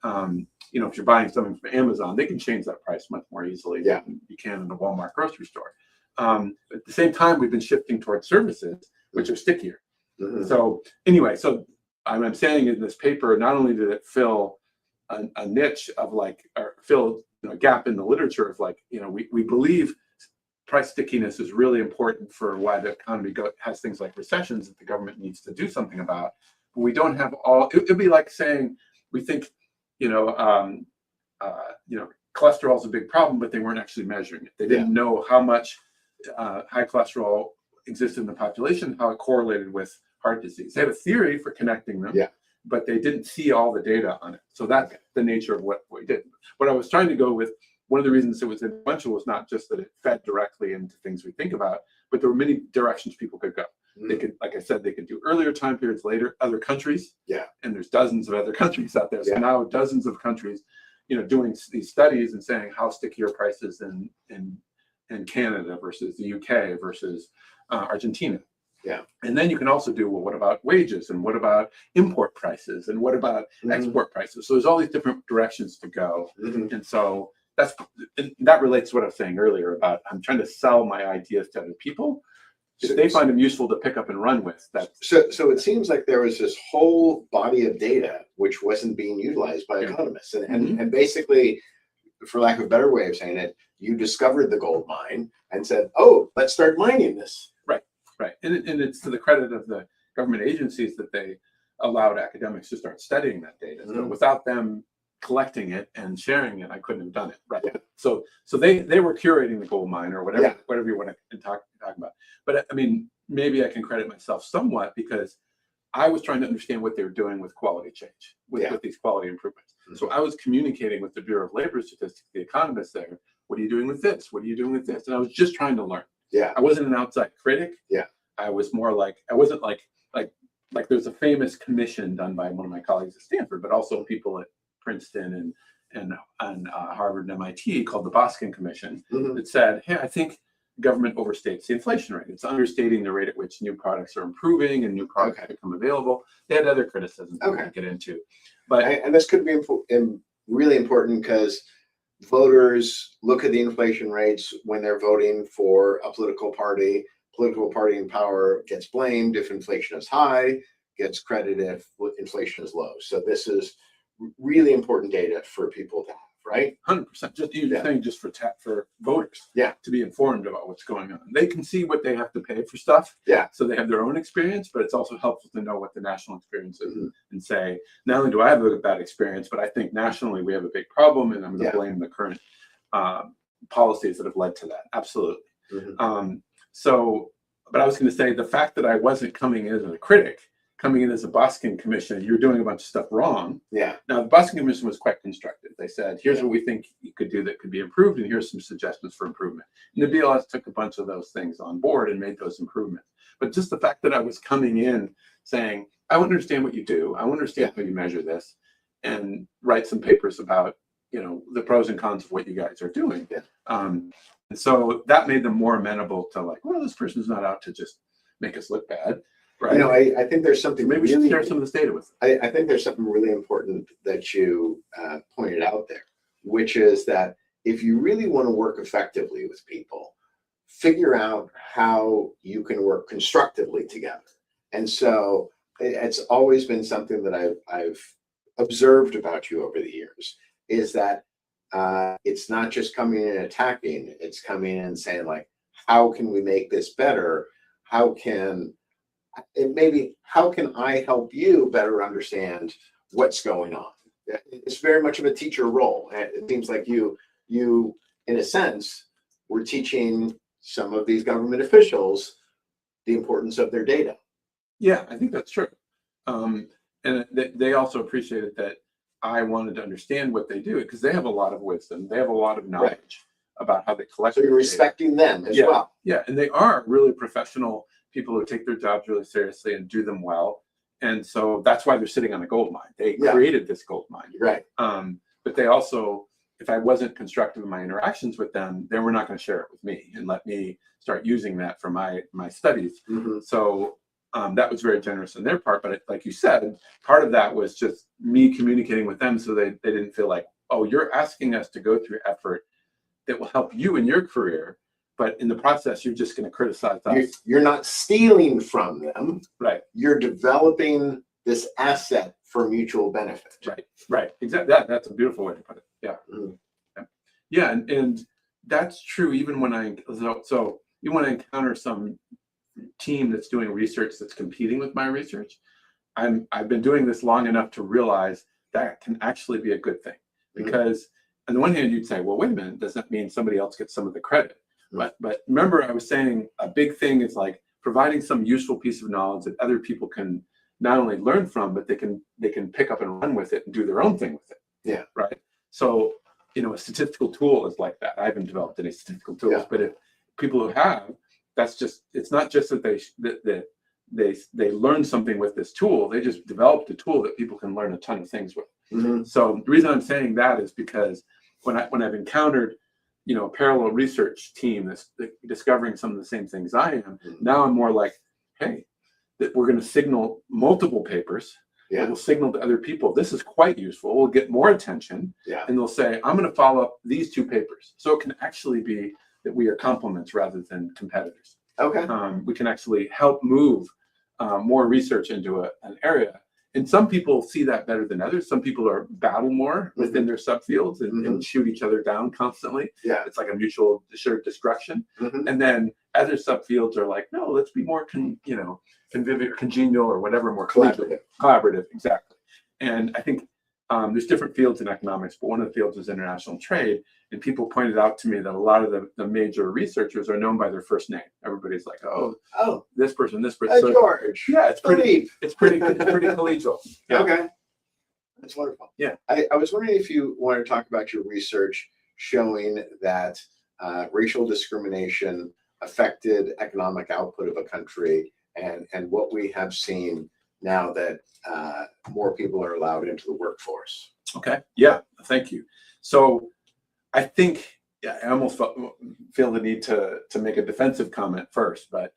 B: if you're buying something from Amazon, they can change that price much more easily than you can in a Walmart grocery store. At the same time, we've been shifting towards services, which are stickier. So anyway, I'm saying in this paper, not only did it fill a niche of or fill a gap in the literature of we believe price stickiness is really important for why the economy has things like recessions that the government needs to do something about. But we don't have it'd be like saying we think cholesterol is a big problem, but they weren't actually measuring it. They didn't know how much high cholesterol existed in the population, how it correlated with heart disease. They had a theory for connecting them, but they didn't see all the data on it. So that's the nature of what we did. What I was trying to go with, one of the reasons it was influential was not just that it fed directly into things we think about, but there were many directions people could go. They could like I said, they can do earlier time periods, later, other countries.
A: Yeah.
B: And there's dozens of other countries out there. So
A: Yeah.
B: now dozens of countries, doing these studies and saying how sticky are prices in Canada versus the UK versus Argentina.
A: Yeah.
B: And then you can also do, well, what about wages, and what about import prices, and what about export prices? So there's all these different directions to go. And so that relates to what I was saying earlier about I'm trying to sell my ideas to other people. If they find them useful to pick up and run with,
A: so it seems like there was this whole body of data which wasn't being utilized by economists, and basically, for lack of a better way of saying it, you discovered the gold mine and said, "Oh, let's start mining this."
B: Right, and it's to the credit of the government agencies that they allowed academics to start studying that data. So without them collecting it and sharing it, I couldn't have done it. Right.
A: Yeah.
B: So they were curating the gold mine, or whatever you want to talk about. But I mean, maybe I can credit myself somewhat because I was trying to understand what they were doing with quality change, with these quality improvements. So I was communicating with the Bureau of Labor Statistics, the economists there. What are you doing with this? What are you doing with this? And I was just trying to learn.
A: Yeah.
B: I wasn't an outside critic.
A: Yeah.
B: I was more like, I wasn't like there's a famous commission done by one of my colleagues at Stanford, but also people at Princeton and Harvard and MIT called the Boskin Commission that said, hey, I think government overstates the inflation rate. It's understating the rate at which new products are improving and new products become available. They had other criticisms we could get into. But
A: and this could be really important because voters look at the inflation rates when they're voting for a political party. Political party in power gets blamed if inflation is high, gets credit if inflation is low. So this is really important data for people to have, right?
B: 100%. Just you're saying just for voters, to be informed about what's going on. They can see what they have to pay for stuff.
A: Yeah.
B: So they have their own experience, but it's also helpful to know what the national experience is and say, not only do I have a bad experience, but I think nationally we have a big problem, and I'm going to blame the current policies that have led to that. Absolutely. But I was going to say the fact that I wasn't coming in as a critic, coming in as a Boskin Commission, you're doing a bunch of stuff wrong.
A: Yeah.
B: Now, the Boskin Commission was quite constructive. They said, here's what we think you could do that could be improved, and here's some suggestions for improvement. And the BLS took a bunch of those things on board and made those improvements. But just the fact that I was coming in saying, I want to understand what you do. I want to understand how you measure this, and write some papers about, the pros and cons of what you guys are doing. And so that made them more amenable to like, well, this person's not out to just make us look bad, right?
A: I think there's something
B: maybe we should share some of this data with
A: them. I think there's something really important that you pointed out there, which is that if you really want to work effectively with people, figure out how you can work constructively together. And so it's always been something that I've observed about you over the years, is that it's not just coming in and attacking, it's coming in and saying like, how can we make this better? How can I help you better understand what's going on? It's very much of a teacher role. It seems like you in a sense, were teaching some of these government officials the importance of their data.
B: Yeah, I think that's true. And they also appreciated that I wanted to understand what they do, because they have a lot of wisdom. They have a lot of knowledge about how they collect.
A: So you're respecting them as well.
B: Yeah, and they are really professional people who take their jobs really seriously and do them well. And so that's why they're sitting on a gold mine. They created this gold mine.
A: Right.
B: But they also, if I wasn't constructive in my interactions with them, they were not going to share it with me and let me start using that for my studies. So that was very generous on their part. But like you said, part of that was just me communicating with them so they didn't feel like, oh, you're asking us to go through effort that will help you in your career, but in the process, you're just going to criticize us.
A: You're not stealing from them.
B: Right.
A: You're developing this asset for mutual benefit.
B: Right. Exactly. That's a beautiful way to put it. Yeah. Yeah. And that's true even when so even when I encounter some team that's doing research that's competing with my research, I've been doing this long enough to realize that can actually be a good thing. Because on the one hand, you'd say, well, wait a minute, does that mean somebody else gets some of the credit? But remember, I was saying a big thing is like providing some useful piece of knowledge that other people can not only learn from, but they can pick up and run with it and do their own thing with it.
A: Yeah.
B: Right. So, a statistical tool is like that. I haven't developed any statistical tools, but if people who have, it's not just that they learn something with this tool. They just developed a tool that people can learn a ton of things with.
A: Mhm.
B: So the reason I'm saying that is because when I've encountered, a parallel research team that's discovering some of the same things I am, now I'm more like, hey, that we're going to signal multiple papers.
A: Yeah.
B: It will signal to other people, this is quite useful. We'll get more attention.
A: Yeah.
B: And they'll say, I'm going to follow up these 2 papers. So it can actually be that we are complements rather than competitors.
A: Okay.
B: We can actually help move more research into an area. And some people see that better than others. Some people are battle more within their subfields and shoot each other down constantly.
A: Yeah.
B: It's like a mutual assured destruction.
A: Mhm.
B: And then other subfields are like, no, let's be more, congenial or whatever, more
A: Collaborative.
B: Collaborative, exactly. And I think there's different fields in economics, but one of the fields is international trade. And people pointed out to me that a lot of the major researchers are known by their first name. Everybody's like, oh, this person, this person. So,
A: George.
B: yeah, it's pretty collegial. Yeah.
A: Okay. That's wonderful.
B: Yeah.
A: I was wondering if you want to talk about your research showing that racial discrimination affected economic output of a country, and what we have seen now that more people are allowed into the workforce.
B: Okay. Yeah. Thank you. So I think I almost feel the need to make a defensive comment first, but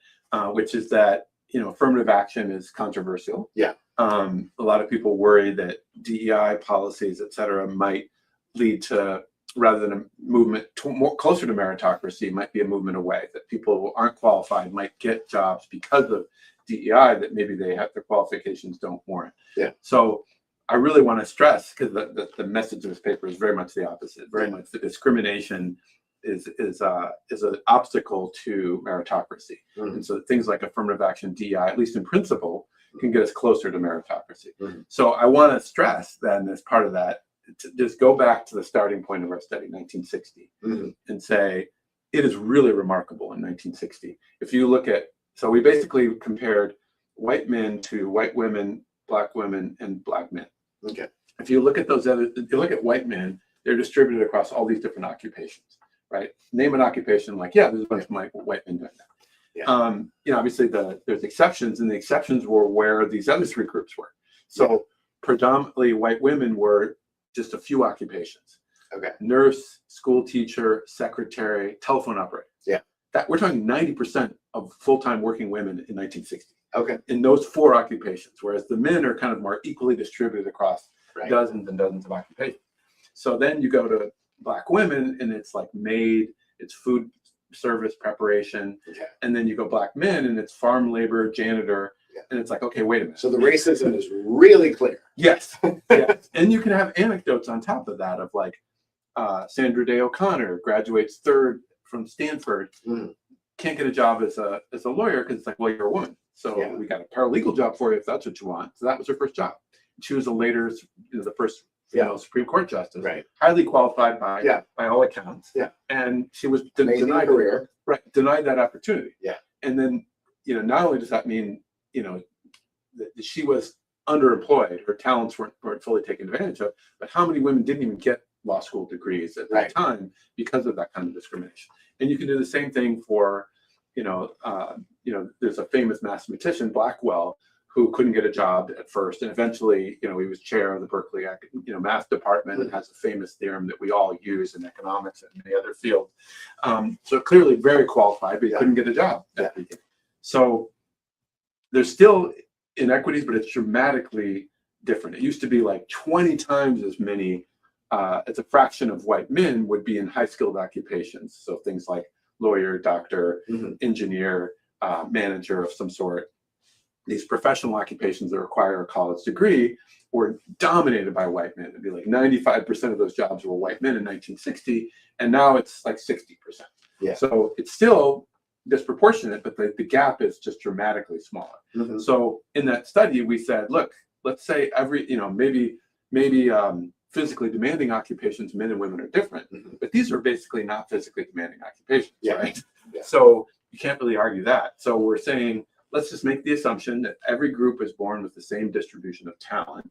B: which is that affirmative action is controversial.
A: Yeah.
B: A lot of people worry that DEI policies, et cetera, might lead to, rather than a movement more closer to meritocracy, might be a movement away, that people who aren't qualified might get jobs because of DEI that maybe their qualifications don't warrant.
A: Yeah.
B: So I really want to stress, because the message of this paper is very much the opposite. Very much the discrimination is an obstacle to meritocracy. And so things like affirmative action, DEI, at least in principle, can get us closer to meritocracy. So I want to stress then, as part of that, to just go back to the starting point of our study, 1960, and say it is really remarkable in 1960. If you look at, so we basically compared white men to white women, black women, and black men.
A: Okay.
B: If you look at if you look at white men, they're distributed across all these different occupations, right? Name an occupation, like, yeah, there's a bunch of white men doing that. Yeah. Obviously there's exceptions, and the exceptions were where these other 3 groups were. So predominantly white women were just a few occupations. Okay. Nurse, school teacher, secretary, telephone operator. Yeah. That we're talking 90% of full-time working women in 1960. Okay. In those 4 occupations, whereas the men are kind of more equally distributed across dozens and dozens of occupations. So then you go to black women, and it's like maid, it's food service preparation, and then you go black men, and it's farm labor, janitor, and it's like, okay, wait a minute.
A: So the racism is really clear.
B: Yes. Yes. And you can have anecdotes on top of that of like Sandra Day O'Connor graduates 3rd from Stanford, can't get a job as a lawyer because it's like, well, you're a woman. So we got a paralegal job for you if that's what you want. So that was her first job. She was a later, the first Supreme Court justice, highly qualified by all accounts. Yeah. And she was denied
A: career.
B: Denied that opportunity.
A: Yeah.
B: And then, not only does that mean, that she was underemployed, her talents weren't fully taken advantage of, but how many women didn't even get law school degrees at that time because of that kind of discrimination? And you can do the same thing for, there's a famous mathematician, Blackwell, who couldn't get a job at first, and eventually, he was chair of the Berkeley, math department, and has a famous theorem that we all use in economics and many other fields. So clearly very qualified, but he couldn't get a job. So there's still inequities, but it's dramatically different. It used to be like 20 times as many, as a fraction of white men would be in high skilled occupations. So things like lawyer, doctor, engineer, manager of some sort. These professional occupations that require a college degree were dominated by white men. It'd be like 95% of those jobs were white men in 1960, and now it's like 60%. Yeah. So it's still disproportionate, but the gap is just dramatically smaller. So in that study, we said, look, let's say every, maybe physically demanding occupations, men and women are different, but these are basically not physically demanding occupations, right? Yeah. So you can't really argue that. So we're saying, let's just make the assumption that every group is born with the same distribution of talent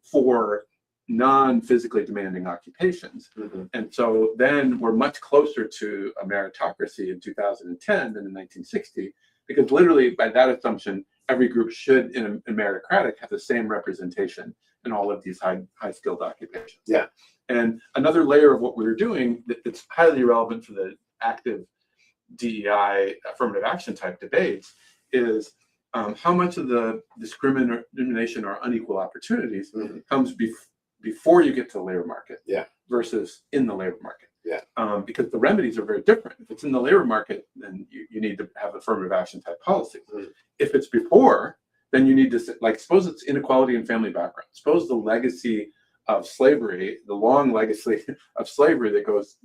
B: for non-physically demanding occupations. And so then we're much closer to a meritocracy in 2010 than in 1960, because literally by that assumption, every group should, in a meritocratic, have the same representation in all of these high skilled occupations.
A: Yeah.
B: And another layer of what we were doing that's highly relevant for the active DEI affirmative action type debates is how much of the discrimination or unequal opportunities comes before you get to the labor market versus in the labor market. Because the remedies are very different. If it's in the labor market, then you need to have affirmative action type policies. If it's before, then you need to, like, suppose it's inequality in family background. Suppose the legacy of slavery, the long legacy of slavery that goes,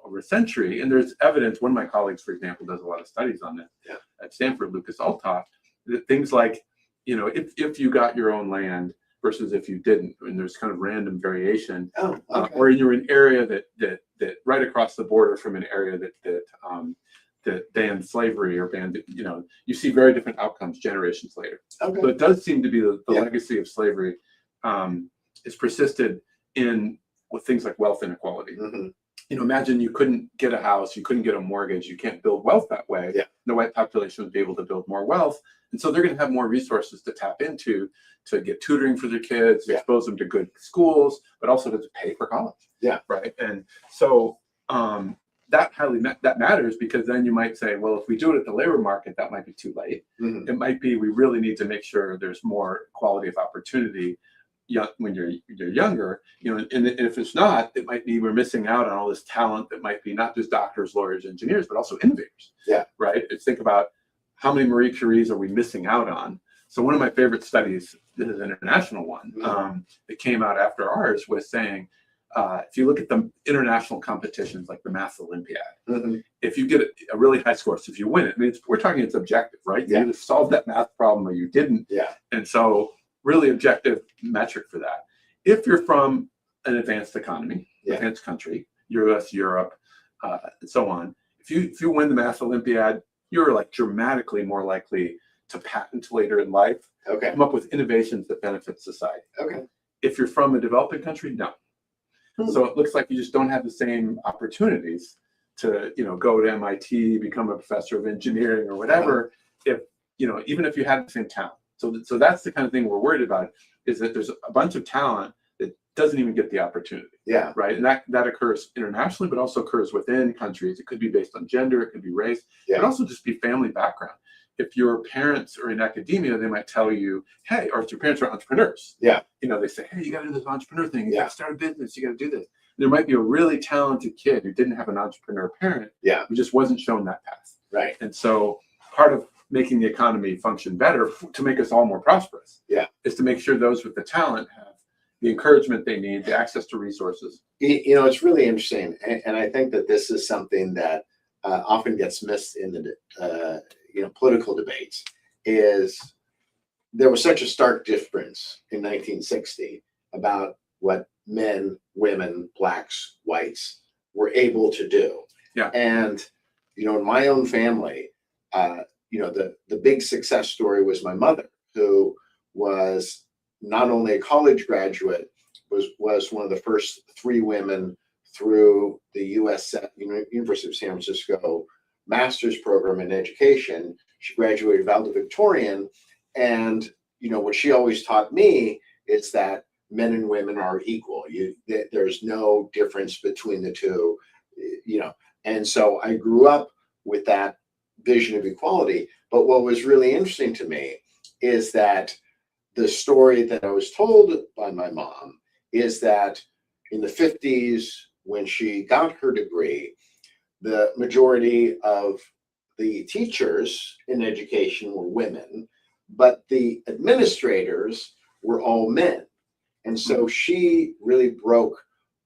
B: over a century, and there's evidence. One of my colleagues, for example, does a lot of studies on this at Stanford, Lucas Althoff, that things like, if you got your own land versus if you didn't, and there's kind of random variation, or you're in an area that right across the border from an area that banned slavery or banned, you see very different outcomes generations later. So it does seem to be the legacy of slavery is persisted with things like wealth inequality. Imagine you couldn't get a house, you couldn't get a mortgage, you can't build wealth that way. The white population would be able to build more wealth. And so they're going to have more resources to tap into to get tutoring for their kids, expose them to good schools, but also to pay for college. Right. And so that matters, because then you might say, well, if we do it at the labor market, that might be too late. It might be we really need to make sure there's more quality of opportunity when you're younger, and if it's not, it might be we're missing out on all this talent that might be not just doctors, lawyers, engineers, but also innovators. Right. Think about how many Marie Curies are we missing out on. So one of my favorite studies, this is an international one, that came out after ours, was saying, if you look at the international competitions like the Math Olympiad, if you get a really high score, so if you win it, we're talking it's objective, right? You either solved that math problem or you didn't. And so really objective metric for that. If you're from an advanced economy, advanced country, US, Europe, and so on, if you win the Math Olympiad, you're like dramatically more likely to patent later in life, come up with innovations that benefit society. If you're from a developing country, no. So it looks like you just don't have the same opportunities to, go to MIT, become a professor of engineering or whatever, if, even if you had the same talent. So that's the kind of thing we're worried about, is that there's a bunch of talent that doesn't even get the opportunity. Right. And that occurs internationally, but also occurs within countries. It could be based on gender, it could be race, it could also just be family background. If your parents are in academia, they might tell you, hey, or if your parents are entrepreneurs, they say, hey, you got to do this entrepreneur thing. You got to start a business. You got to do this. There might be a really talented kid who didn't have an entrepreneur parent, who just wasn't shown that path. Right. And so part of making the economy function better to make us all more prosperous is to make sure those with the talent have the encouragement they need, the access to resources.
A: It's really interesting. And I think that this is something that often gets missed in the political debates, is there was such a stark difference in 1960 about what men, women, blacks, whites were able to do. And, in my own family, the big success story was my mother, who was not only a college graduate, was one of the first 3 women through the University of San Francisco master's program in education. She graduated valedictorian, and what she always taught me is that men and women are equal. There's no difference between the two, and so I grew up with that vision of equality. But what was really interesting to me is that the story that I was told by my mom is that in the 50s, when she got her degree, the majority of the teachers in education were women, but the administrators were all men. And so she really broke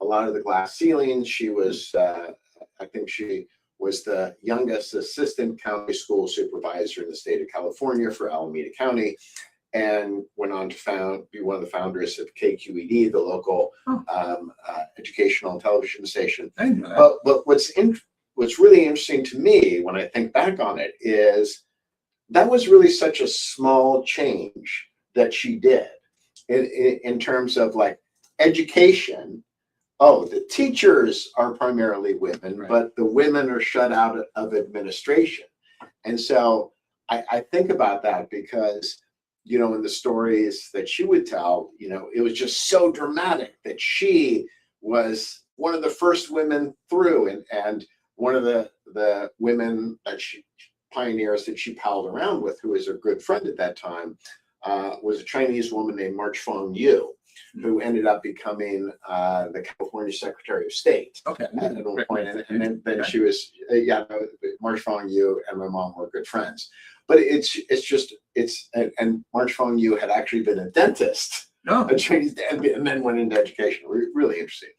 A: a lot of the glass ceilings. She was, I think she was the youngest assistant county school supervisor in the state of California for Alameda County, and went on to be one of the founders of KQED, the local educational and television station. But what's really interesting to me when I think back on it is that was really such a small change that she did in terms of like education. Oh, the teachers are primarily women, but the women are shut out of administration. And so I think about that because, in the stories that she would tell, it was just so dramatic that she was one of the first women through, and one of the women that she pioneers that she palled around with, who was a good friend at that time, was a Chinese woman named March Fong Yu, who ended up becoming the California Secretary of State.
B: Okay.
A: At one point, and then
B: Okay.
A: she was March Fong Yu and my mom were good friends. But and March Fong Yu had actually been a dentist,
B: No.
A: a Chinese, and then went into education. Really interesting.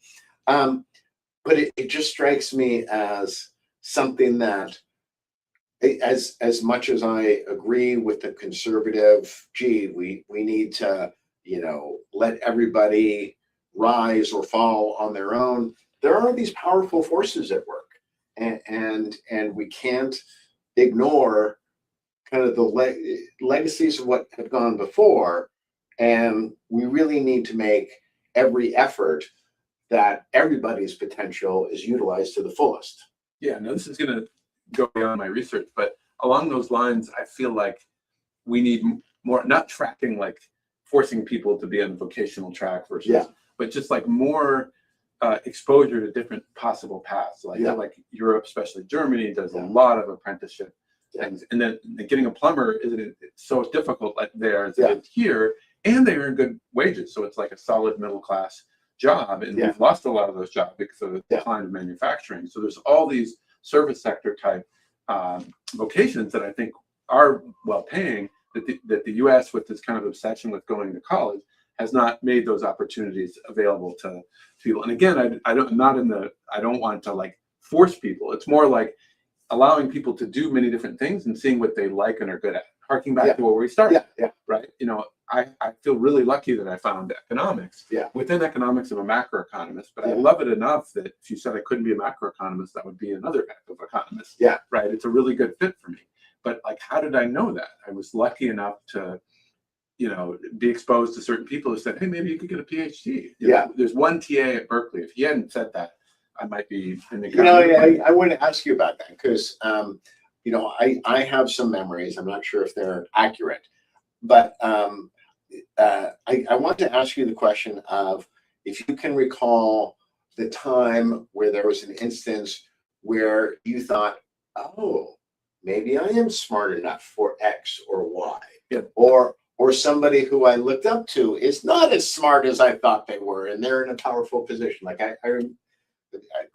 A: But it just strikes me as something that, as much as I agree with the conservative, we need to, let everybody rise or fall on their own. There are these powerful forces at work, and we can't ignore kind of the legacies of what have gone before, and we really need to make every effort that everybody's potential is utilized to the fullest.
B: Yeah, no, this is going to go beyond my research, but along those lines, I feel like we need more, not tracking, like forcing people to be on the vocational track versus, but just like more exposure to different possible paths. Like, I feel like Europe, especially Germany, does a lot of apprenticeship things. And then getting a plumber isn't so difficult like there as it is here, and they earn good wages. So it's like a solid middle class job, and we've lost a lot of those jobs because of the decline of manufacturing. So there's all these service sector type vocations that I think are well paying, that the U.S., with this kind of obsession with going to college, has not made those opportunities available to people. And again, I don't want to like force people. It's more like allowing people to do many different things and seeing what they like and are good at. Harking back to where we started, right? I feel really lucky that I found economics. Within economics, I'm a macroeconomist, but I love it enough that if you said I couldn't be a macroeconomist, that would be another type of economist. Right? It's a really good fit for me. But like, how did I know that? I was lucky enough to, be exposed to certain people who said, hey, maybe you could get a PhD. There's one TA at Berkeley. If he hadn't said that, I might be in the
A: I want to ask you about that because I have some memories. I'm not sure if they're accurate, but I want to ask you the question of if you can recall the time where there was an instance where you thought, oh, maybe I am smart enough for X or Y, or somebody who I looked up to is not as smart as I thought they were, and they're in a powerful position. Like I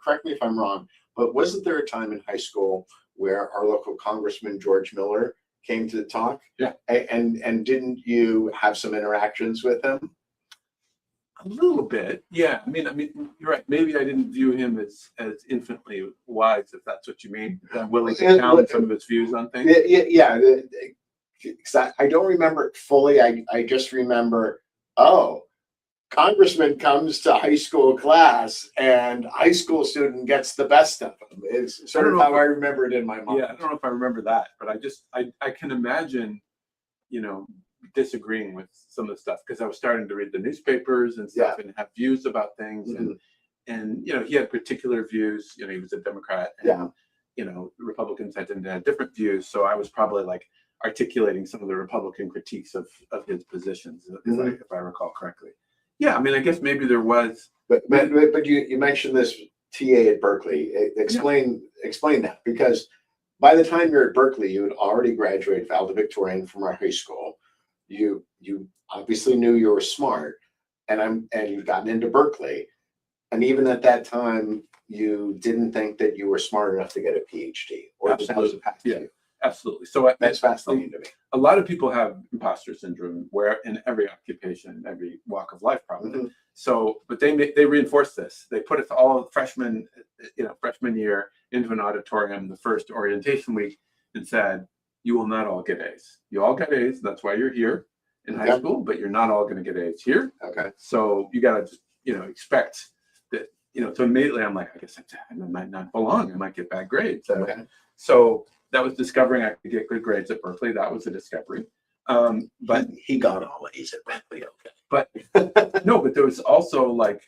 A: correct me if I'm wrong, but wasn't there a time in high school where our local Congressman George Miller came to talk? And didn't you have some interactions with him?
B: A little bit, yeah. I mean, you're right. Maybe I didn't view him as infinitely wise, if that's what you mean. I'm willing to challenge some of his views on things.
A: I don't remember it fully. I just remember, Congressman comes to high school class and high school student gets the best of him. It's sort of how I remember it in my mind.
B: Yeah, I don't know if I remember that, but I can imagine, disagreeing with some of the stuff because I was starting to read the newspapers and stuff and have views about things. And he had particular views. He was a Democrat, and Republicans had different views. So I was probably like articulating some of the Republican critiques of his positions, if I recall correctly. Yeah, I mean, I guess maybe there was.
A: But you mentioned this TA at Berkeley. Explain that, because by the time you're at Berkeley, you had already graduated valedictorian from our high school. You obviously knew you were smart, and you'd gotten into Berkeley, and even at that time, you didn't think that you were smart enough to get a PhD, or that was a path to you.
B: Absolutely. So
A: that's fascinating to me.
B: A lot of people have imposter syndrome, where in every occupation, every walk of life, probably. So, but they reinforce this. They put it all freshman year into an auditorium, the first orientation week, and said, "You will not all get A's. You all get A's. That's why you're here in high school, but you're not all going to get A's here.
A: Okay.
B: So you got to just expect that. So immediately I'm like, I guess I might not belong. I might get bad grades.
A: Okay.
B: So that was discovering I could get good grades at Berkeley. That was a discovery. But
A: he got all A's at Berkeley. Okay.
B: But no, but there was also like,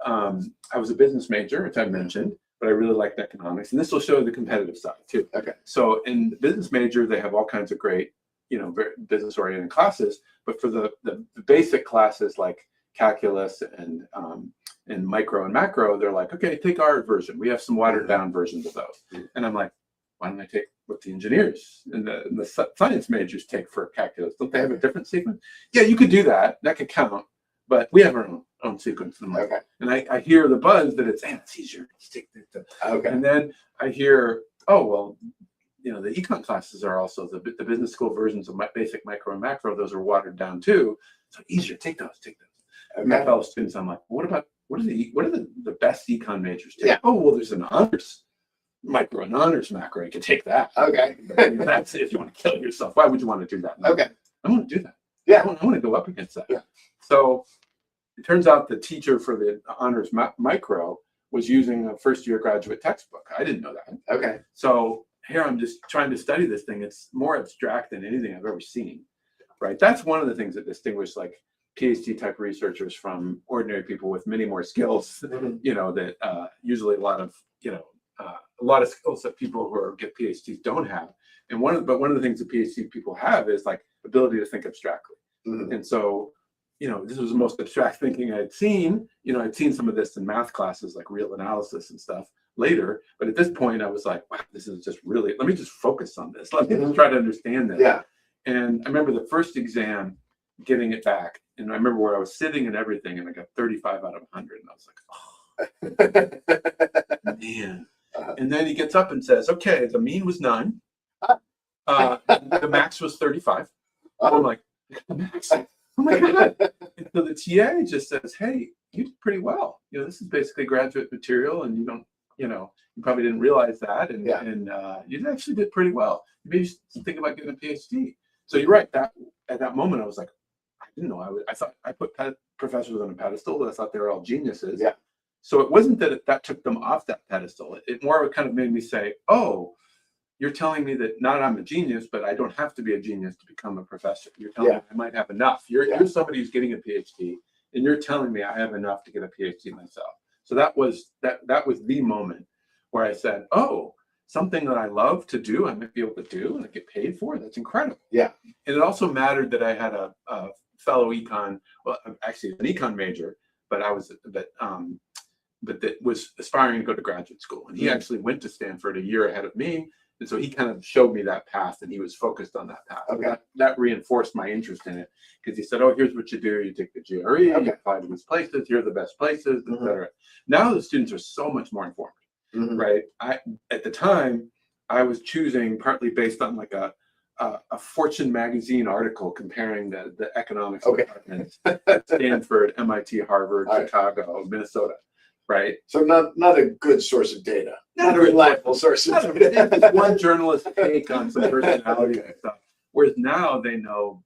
B: I was a business major, as I mentioned. but I really liked economics. And this will show the competitive side too.
A: Okay.
B: So in the business major, they have all kinds of great, very business-oriented classes. But for the basic classes like calculus and micro and macro, they're like, okay, take our version. We have some watered-down versions of those. And I'm like, why don't I take what the engineers and the science majors take for calculus? Don't they have a different sequence? Yeah, you could do that. That could count. But we have our own sequence. And,
A: Okay.
B: And I hear the buzz that it's easier. Let's take the
A: Okay.
B: And then I hear, oh, well, the econ classes are also the business school versions of my basic, micro, and macro. Those are watered down too. So easier. Take those. Okay. And my fellow students, I'm like, what are the best econ majors take?
A: Yeah.
B: Oh, well, there's an honors micro and honors macro. You can take that.
A: Okay.
B: That's if you want to kill yourself. Why would you want to do that? No.
A: Okay.
B: I want to do that.
A: Yeah.
B: I want to go up against that.
A: Yeah.
B: So it turns out the teacher for the honors micro was using a first-year graduate textbook. I didn't know that.
A: Okay.
B: So here I'm just trying to study this thing. It's more abstract than anything I've ever seen, right? That's one of the things that distinguish like PhD type researchers from ordinary people with many more skills. That usually a lot of skills that people who get PhDs don't have. And one of the things that PhD people have is like ability to think abstractly.
A: Mm-hmm.
B: And so, this was the most abstract thinking I'd seen. I'd seen some of this in math classes, like real analysis and stuff later. But at this point, I was like, wow, this is just really, let me just focus on this. Let me just try to understand this.
A: Yeah.
B: And I remember the first exam, getting it back. And I remember where I was sitting and everything, and I got 35 out of 100. And I was like, oh, man. And then he gets up and says, okay, the mean was 9. The max was 35. I'm like, the max? Oh my God. And so the TA just says, hey, you did pretty well. This is basically graduate material, and you probably didn't realize that. And, you actually did pretty well. Maybe you should think about getting a PhD. So you're right. That at that moment, I was like, I didn't know. I thought I put professors on a pedestal. I thought they were all geniuses.
A: Yeah.
B: So it wasn't that took them off that pedestal. It more kind of made me say, oh, you're telling me that not I'm a genius, but I don't have to be a genius to become a professor. You're telling me I might have enough. You're somebody who's getting a PhD, and you're telling me I have enough to get a PhD myself. So that was the moment where I said, oh, something that I love to do, I might be able to do, and I get paid for. That's incredible. Yeah. And it also mattered that I had a fellow econ, well, actually an econ major, but that was aspiring to go to graduate school. And he actually went to Stanford a year ahead of me. And so he kind of showed me that path, and he was focused on that path. Okay. That reinforced my interest in it, because he said, oh, here's what you do. You take the GRE, you apply to these places, here are the best places, et cetera. Now the students are so much more informed, right? At the time, I was choosing partly based on like a Fortune magazine article comparing the economics departments at Stanford, MIT, Harvard, Chicago, Minnesota. Right.
A: So not a good source of data. Not a reliable source of data.
B: It's one journalist take on some personality and stuff. Whereas now they know,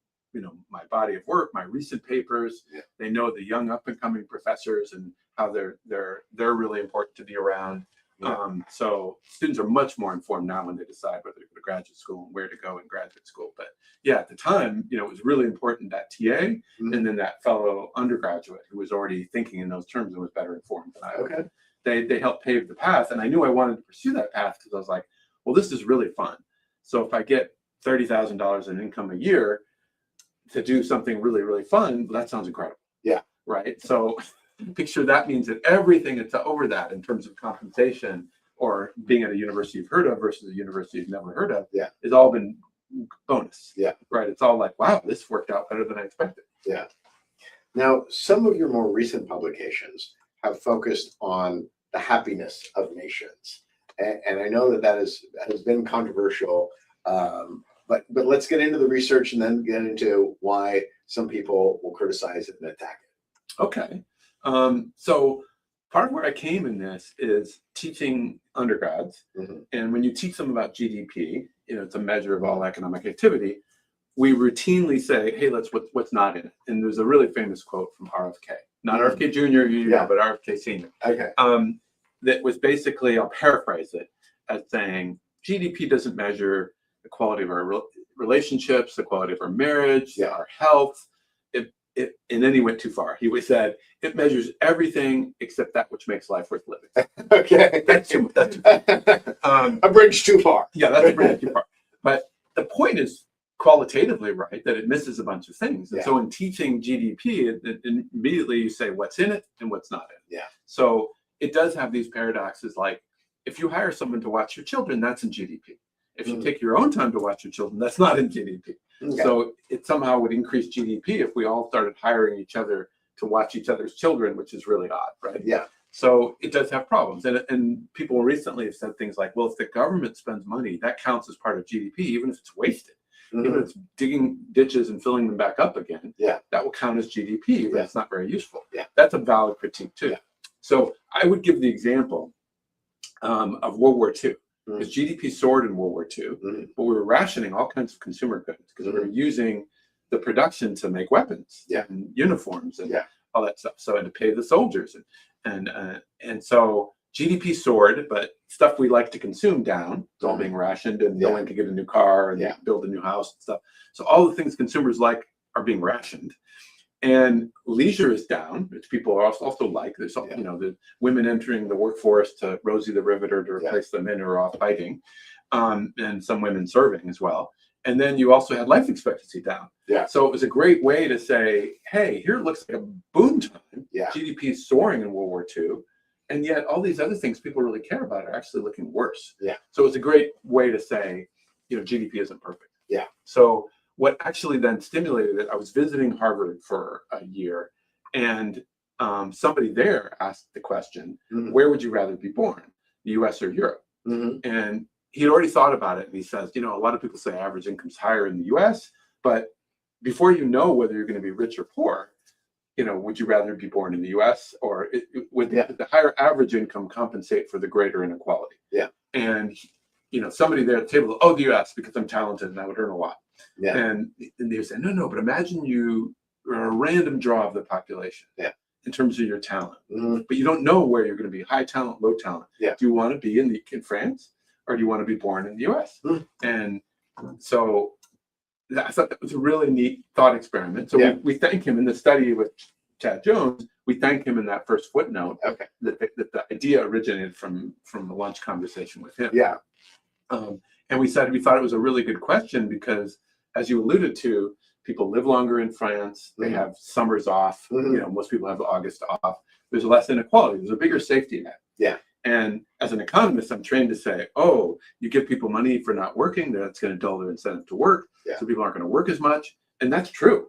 B: my body of work, my recent papers. Yeah. They know the young up and coming professors and how they're really important to be around. Yeah. So students are much more informed now when they decide whether to go to graduate school and where to go in graduate school. But yeah, at the time, it was really important that TA and then that fellow undergraduate who was already thinking in those terms and was better informed than I was. Okay. They helped pave the path, and I knew I wanted to pursue that path because I was like, well, this is really fun. So if I get $30,000 in income a year to do something really, really fun, that sounds incredible. Yeah. Right. So picture that means that everything that's over that in terms of compensation or being at a university you've heard of versus a university you've never heard of has all been bonus. Yeah. Right. It's all like, wow, this worked out better than I expected.
A: Yeah. Now, some of your more recent publications have focused on the happiness of nations. And I know that has been controversial, but let's get into the research and then get into why some people will criticize it and attack it.
B: Okay. So part of where I came in this is teaching undergrads. And when you teach them about GDP, it's a measure of all economic activity. We routinely say, hey, what's not in it. And there's a really famous quote from RFK, not RFK Jr., but RFK Sr. Okay. That was basically, I'll paraphrase it as saying, GDP doesn't measure the quality of our relationships, the quality of our marriage, our health. and then he went too far. He said it measures everything except that which makes life worth living.
A: Okay.
B: That's too
A: a bridge too far.
B: Yeah, that's a bridge too far. But the point is qualitatively right, that it misses a bunch of things. And
A: Yeah.
B: so in teaching GDP, it immediately you say what's in it and what's not in it.
A: Yeah.
B: So it does have these paradoxes, like if you hire someone to watch your children, that's in GDP. If you take your own time to watch your children, that's not in GDP.
A: Okay.
B: So it somehow would increase GDP if we all started hiring each other to watch each other's children, which is really odd, right?
A: Yeah.
B: So it does have problems. And people recently have said things like, well, if the government spends money, that counts as part of GDP, even if it's wasted. Even if it's digging ditches and filling them back up again, that will count as GDP, but it's not very useful. That's a valid critique too. So I would give the example of World War II. Because GDP soared in World War II, but we were rationing all kinds of consumer goods because we were using the production to make weapons and uniforms and all that stuff. So I had to pay the soldiers, and so GDP soared, but stuff we like to consume down. It's all being rationed, and no one can get a new car and build a new house and stuff. So all the things consumers like are being rationed. And leisure is down, which people are also like. There's the women entering the workforce to Rosie the Riveter to replace the men who are off fighting, and some women serving as well. And then you also had life expectancy down. So it was a great way to say, hey, here it looks like a boom time. GDP is soaring in World War II, and yet all these other things people really care about are actually looking worse. So it's a great way to say, GDP isn't perfect. So what actually then stimulated it, I was visiting Harvard for a year, and somebody there asked the question, where would you rather be born, the US or Europe? And he'd already thought about it, and he says, a lot of people say average income's higher in the US, but before you know whether you're going to be rich or poor, would you rather be born in the US, or would the higher average income compensate for the greater inequality? And somebody there at the table, oh, the US, because I'm talented and I would earn a lot. And they would say, no, but imagine you are a random draw of the population in terms of your talent, but you don't know where you're going to be, high talent, low talent. Do you want to be in France, or do you want to be born in the US? And so I thought that was a really neat thought experiment. So we thank him in the study with Chad Jones. We thank him in that first footnote that the idea originated from a lunch conversation with him. And we thought it was a really good question because, as you alluded to, people live longer in France. They have summers off. Most people have August off. There's less inequality. There's a bigger safety net. And as an economist, I'm trained to say, oh, you give people money for not working, that's going to dull their incentive to work. So people aren't going to work as much. And that's true.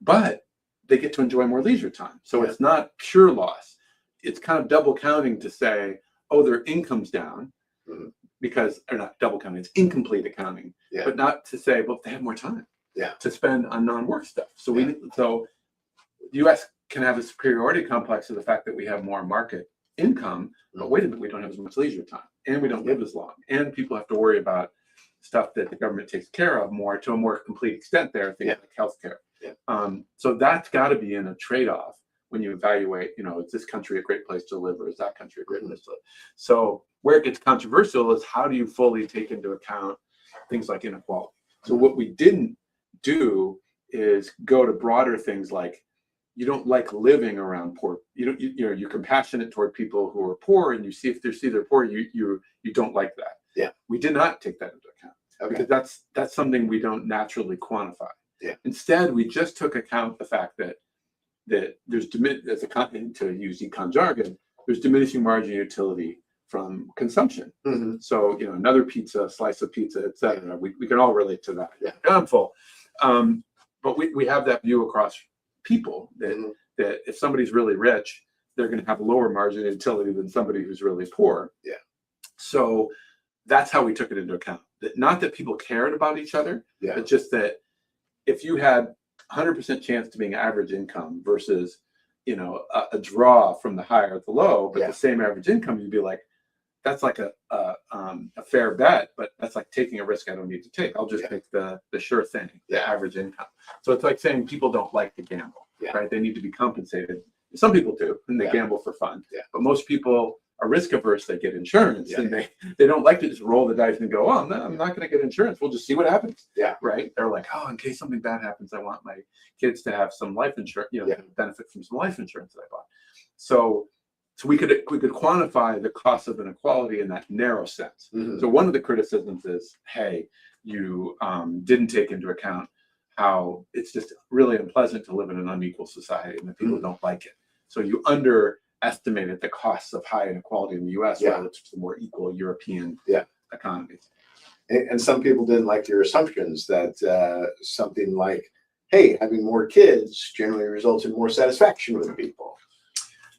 B: But they get to enjoy more leisure time. So it's not pure loss. It's kind of double counting to say, oh, their income's down. Because, or not double counting, it's incomplete accounting, but not to say, well, they have more time to spend on non-work stuff. So so the U.S. can have a superiority complex to the fact that we have more market income, but wait a minute, we don't have as much leisure time, and we don't live as long, and people have to worry about stuff that the government takes care of more to a more complete extent there, things like healthcare. So that's got to be in a trade-off when you evaluate, is this country a great place to live, or is that country a great place to live? So where it gets controversial is how do you fully take into account things like inequality? So what we didn't do is go to broader things like, you don't like living around poor. You're compassionate toward people who are poor, and you see if they're poor, you don't like that. We did not take that into account because that's something we don't naturally quantify. Instead, we just took account the fact that there's to use econ jargon, there's diminishing margin utility from consumption. So another pizza, slice of pizza, etc. We can all relate to that. I'm full, but we have that view across people that if somebody's really rich, they're going to have lower margin utility than somebody who's really poor. So that's how we took it into account. Not that people cared about each other, but just that if you had 100% chance to being average income versus a draw from the high or the low, but the same average income, you'd be like, that's like a fair bet, but that's like taking a risk I don't need to take. I'll just take the sure thing, the average income. So it's like saying people don't like to gamble, right? They need to be compensated. Some people do, and they gamble for fun. But most people are risk averse, they get insurance,
A: Yeah.
B: and they don't like to just roll the dice and go, oh, no, I'm not going to get insurance. We'll just see what happens.
A: Yeah.
B: Right. They're like, oh, in case something bad happens, I want my kids to have some life insurance,
A: Yeah.
B: benefit from some life insurance that I bought. So we could quantify the cost of inequality in that narrow sense.
A: Mhm.
B: So one of the criticisms is, hey, you didn't take into account how it's just really unpleasant to live in an unequal society and that people don't like it. So you underestimated the costs of high inequality in the US relative to more equal European economies.
A: And some people didn't like your assumptions that something like, hey, having more kids generally results in more satisfaction with people.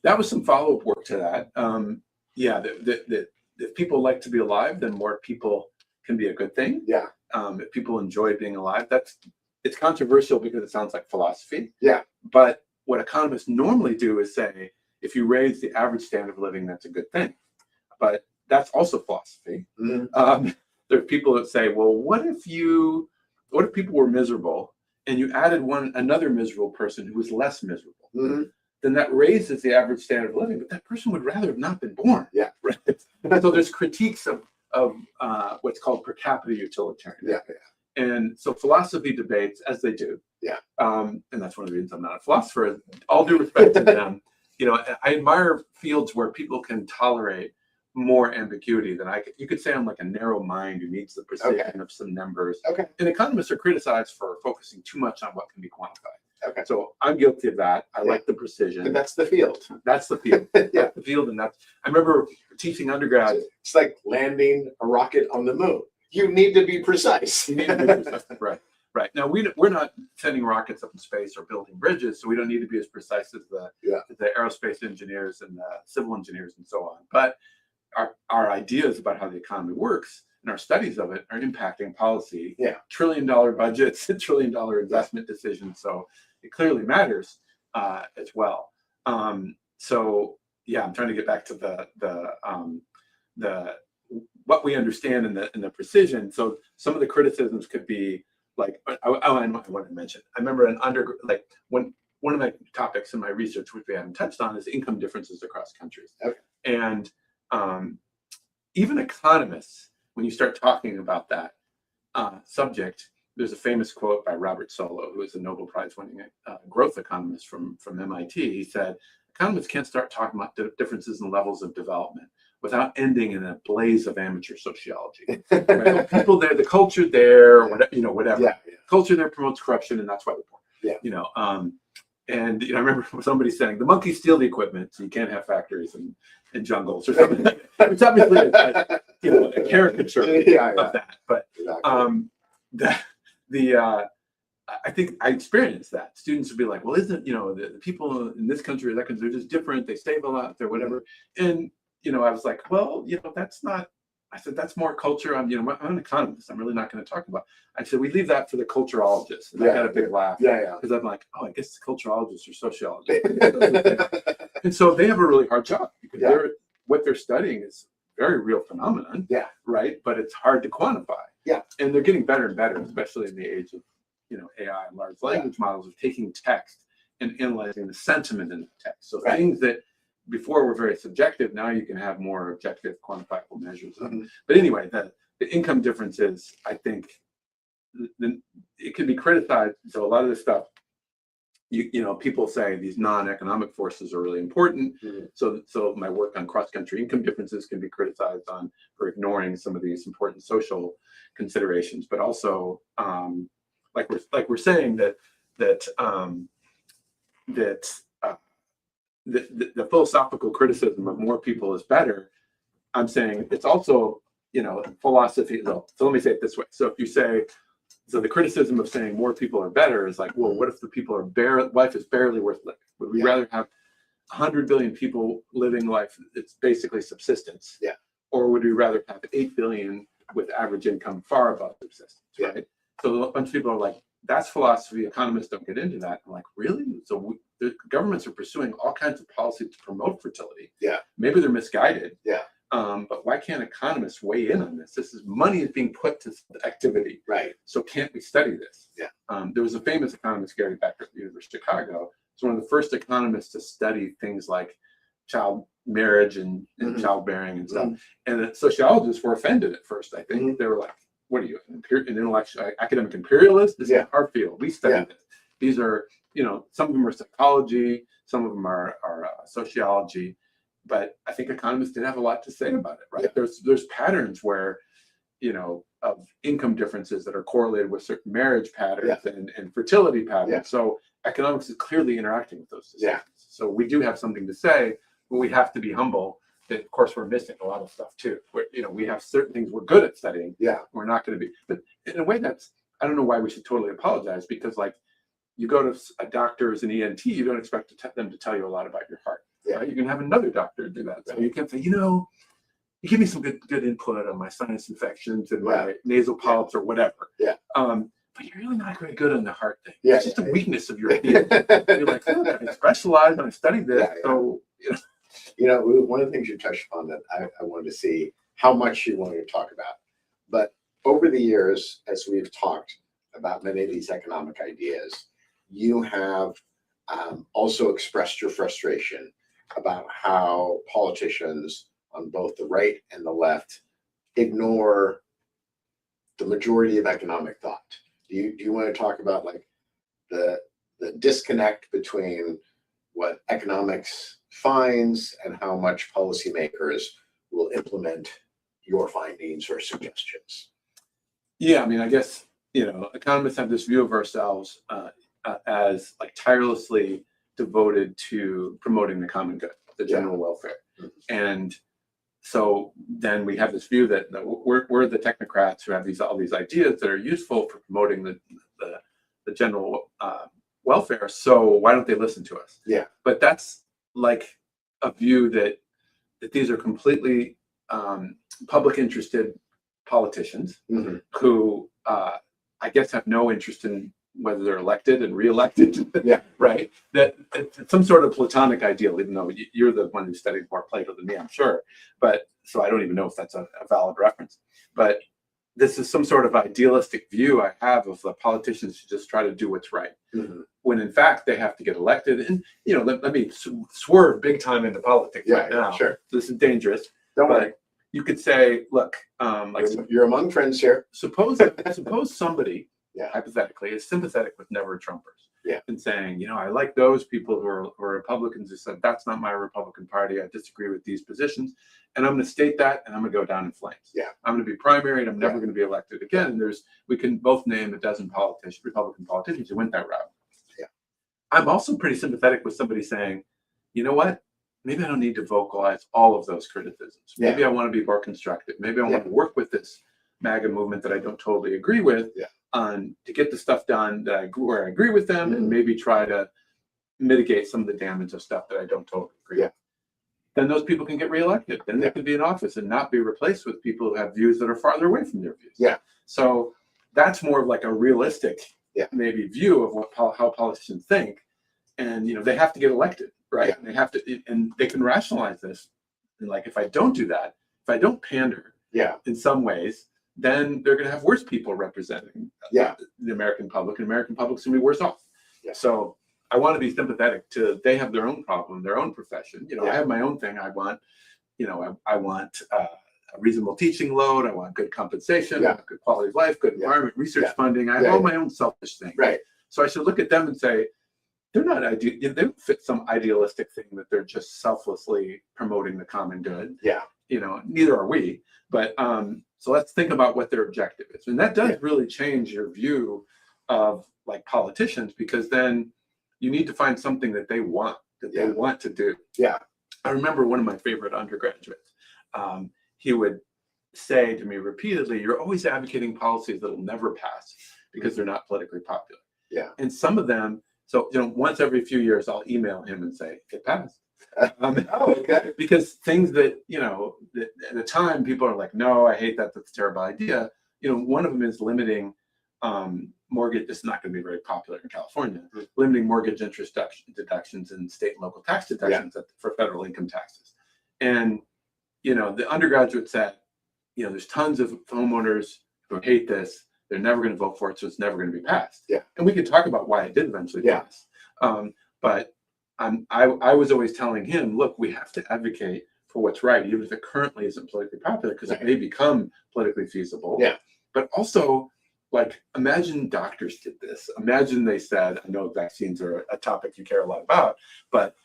B: That was some follow-up work to that. That if people like to be alive, then more people can be a good thing.
A: Yeah.
B: If people enjoy being alive, it's controversial because it sounds like philosophy.
A: Yeah.
B: But what economists normally do is say, if you raise the average standard of living, that's a good thing. But that's also philosophy.
A: Mm-hmm.
B: There are people that say, well, what if people were miserable and you added another miserable person who was less miserable?
A: Mm-hmm.
B: Then that raises the average standard of living, but that person would rather have not been born.
A: Yeah.
B: Right? So there's critiques of what's called per capita utilitarianism.
A: Yeah.
B: And so philosophy debates, as they do.
A: Yeah.
B: And that's one of the reasons I'm not a philosopher. All due respect to them, I admire fields where people can tolerate more ambiguity than I could. You could say I'm like a narrow mind who needs the precision of some numbers.
A: Okay.
B: And economists are criticized for focusing too much on what can be quantified.
A: Okay.
B: So I'm guilty of that. I like the precision.
A: But that's the field.
B: That's the field.
A: Yeah.
B: That's the field, and I remember teaching undergrad.
A: It's like landing a rocket on the moon. You need to be precise.
B: You need to be precise. Right. Now we're not sending rockets up in space or building bridges, so we don't need to be as precise as the aerospace engineers and the civil engineers and so on. But our ideas about how the economy works and our studies of it are impacting policy.
A: Yeah.
B: $1 trillion budgets, $1 trillion investment decisions. So it clearly matters as well. I'm trying to get back to the what we understand in the precision. So some of the criticisms could be like, I want to mention. I remember one of my topics in my research, which we haven't touched on, is income differences across countries.
A: Okay.
B: And even economists, when you start talking about that subject, there's a famous quote by Robert Solow, who is a Nobel Prize-winning growth economist from MIT. He said, economists can't start talking about differences in levels of development without ending in a blaze of amateur sociology. Right? People there, the culture there, whatever.
A: Yeah.
B: Culture there promotes corruption, and that's why they're poor.
A: Yeah.
B: And I remember somebody saying, the monkeys steal the equipment, so you can't have factories and jungles or something. It's obviously a caricature of that. But I think I experienced that. Students would be like, well, isn't, the people in this country or that country, they're just different. They save a lot, they're whatever. And, I was like, well, that's not, I said, that's more culture. I'm an economist. I'm really not going to talk about. I said, we leave that for the culturologists. And I got a big laugh.
A: Yeah.
B: Because I'm like, oh, I guess the culturologists are sociologists. And so they have a really hard job because what they're studying is very real phenomenon.
A: Yeah.
B: Right. But it's hard to quantify.
A: Yeah.
B: And they're getting better and better, especially in the age of, AI and large language models, of taking text and analyzing the sentiment in the text. So things that before were very subjective, now you can have more objective, quantifiable measures of. Mm-hmm. But anyway, the income differences, I think, it can be criticized. So a lot of this stuff, people say these non-economic forces are really important. Mm-hmm. So my work on cross-country income differences can be criticized for ignoring some of these important social considerations. But also, like we're saying that the philosophical criticism of more people is better. I'm saying it's also, philosophy. So let me say it this way. So if you say, the criticism of saying more people are better is like, well, what if the people life is barely worth living? Would we rather have 100 billion people living life that's basically subsistence? Yeah. Or would we rather have 8 billion with average income far above subsistence? Right. So a bunch of people are like, that's philosophy. Economists don't get into that. I'm like, really? So the governments are pursuing all kinds of policies to promote fertility. Yeah. Maybe they're misguided. Yeah. But why can't economists weigh in on this? Money is being put to activity. Right. So can't we study this? Yeah. There was a famous economist, Gary Becker, at the University of Chicago. He's one of the first economists to study things like child marriage and childbearing and stuff. And the sociologists were offended at first. I think they were like, "What are you, an intellectual academic imperialist? This is our field. We study this. These are, some of them are psychology, some of them are sociology." But I think economists did have a lot to say about it, right? There's patterns where, of income differences that are correlated with certain marriage patterns and fertility patterns. So economics is clearly interacting with those decisions. So we do have something to say, but we have to be humble that, of course, we're missing a lot of stuff too. We have certain things we're good at studying. We're not going to be, but in a way I don't know why we should totally apologize, because like you go to a doctor as an ENT, you don't expect them to tell you a lot about your heart. Right? You can have another doctor do that. So you can say, you give me some good input on my sinus infections and my nasal polyps or whatever. But you're really not very good on the heart thing. It's just a weakness of your field. You're like, look, I specialize and I studied this. So,
A: one of the things you touched upon that I wanted to see how much you wanted to talk about. But over the years, as we've talked about many of these economic ideas, you have also expressed your frustration about how politicians on both the right and the left ignore the majority of economic thought. Do you want to talk about like the disconnect between what economics finds and how much policymakers will implement your findings or suggestions?
B: Yeah, I mean, I guess, economists have this view of ourselves as like tirelessly devoted to promoting the common good, the general welfare. And so then we have this view that we're the technocrats who have all these ideas that are useful for promoting the general welfare. So why don't they listen to us? But that's like a view that these are completely public interested politicians who I guess have no interest in whether they're elected and reelected. Right. That it's some sort of Platonic ideal, even though you're the one who studied more Plato than me, I'm sure. But so I don't even know if that's a valid reference. But this is some sort of idealistic view I have of the politicians who just try to do what's right, when in fact they have to get elected. And let me swerve big time into politics right now. This is dangerous.
A: Don't worry.
B: You could say, look,
A: you're among friends here.
B: Suppose somebody hypothetically is sympathetic with never Trumpers, and saying, I like those people who are Republicans who said that's not my Republican Party. I disagree with these positions, and I'm going to state that, and I'm going to go down in flames. I'm going to be primaried. I'm never going to be elected again. And we can both name a dozen Republican politicians who went that route. I'm also pretty sympathetic with somebody saying, you know what? Maybe I don't need to vocalize all of those criticisms. Maybe I want to be more constructive. Maybe I want to work with this MAGA movement that I don't totally agree with to get the stuff done where I agree with them, and maybe try to mitigate some of the damage of stuff that I don't totally agree with. Then those people can get reelected. Then they can be in office and not be replaced with people who have views that are farther away from their views. So that's more of like a realistic maybe view of how politicians think. And they have to get elected, right? And they have to, and they can rationalize this. And like, if I don't do that, if I don't pander in some ways, then they're going to have worse people representing the American public, and American public's going to be worse off. So I want to be sympathetic to, they have their own problem, their own profession. I have my own thing. I want, I want a reasonable teaching load. I want good compensation, good quality of life, good environment, research funding. I have all my own selfish things. So I should look at them and say, they're not ideal. They don't fit some idealistic thing that they're just selflessly promoting the common good. Neither are we. But so let's think about what their objective is, and that does really change your view of like politicians, because then you need to find something that they want, they want to do. I remember one of my favorite undergraduates. He would say to me repeatedly, "You're always advocating policies that will never pass because they're not politically popular." And some of them. So, once every few years, I'll email him and say, it passed. Because things that, that at the time people are like, no, I hate that. That's a terrible idea. One of them is limiting mortgage. It's not going to be very popular in California, limiting mortgage interest deductions and state and local tax deductions for federal income taxes. And, the undergraduate said, there's tons of homeowners who hate this. They're never going to vote for it, so it's never going to be passed. And we can talk about why it did eventually pass. But I was always telling him, look, we have to advocate for what's right, even if it currently isn't politically popular, because it may become politically feasible.
A: Yeah.
B: But also, like, imagine doctors did this. Imagine they said, I know vaccines are a topic you care a lot about, but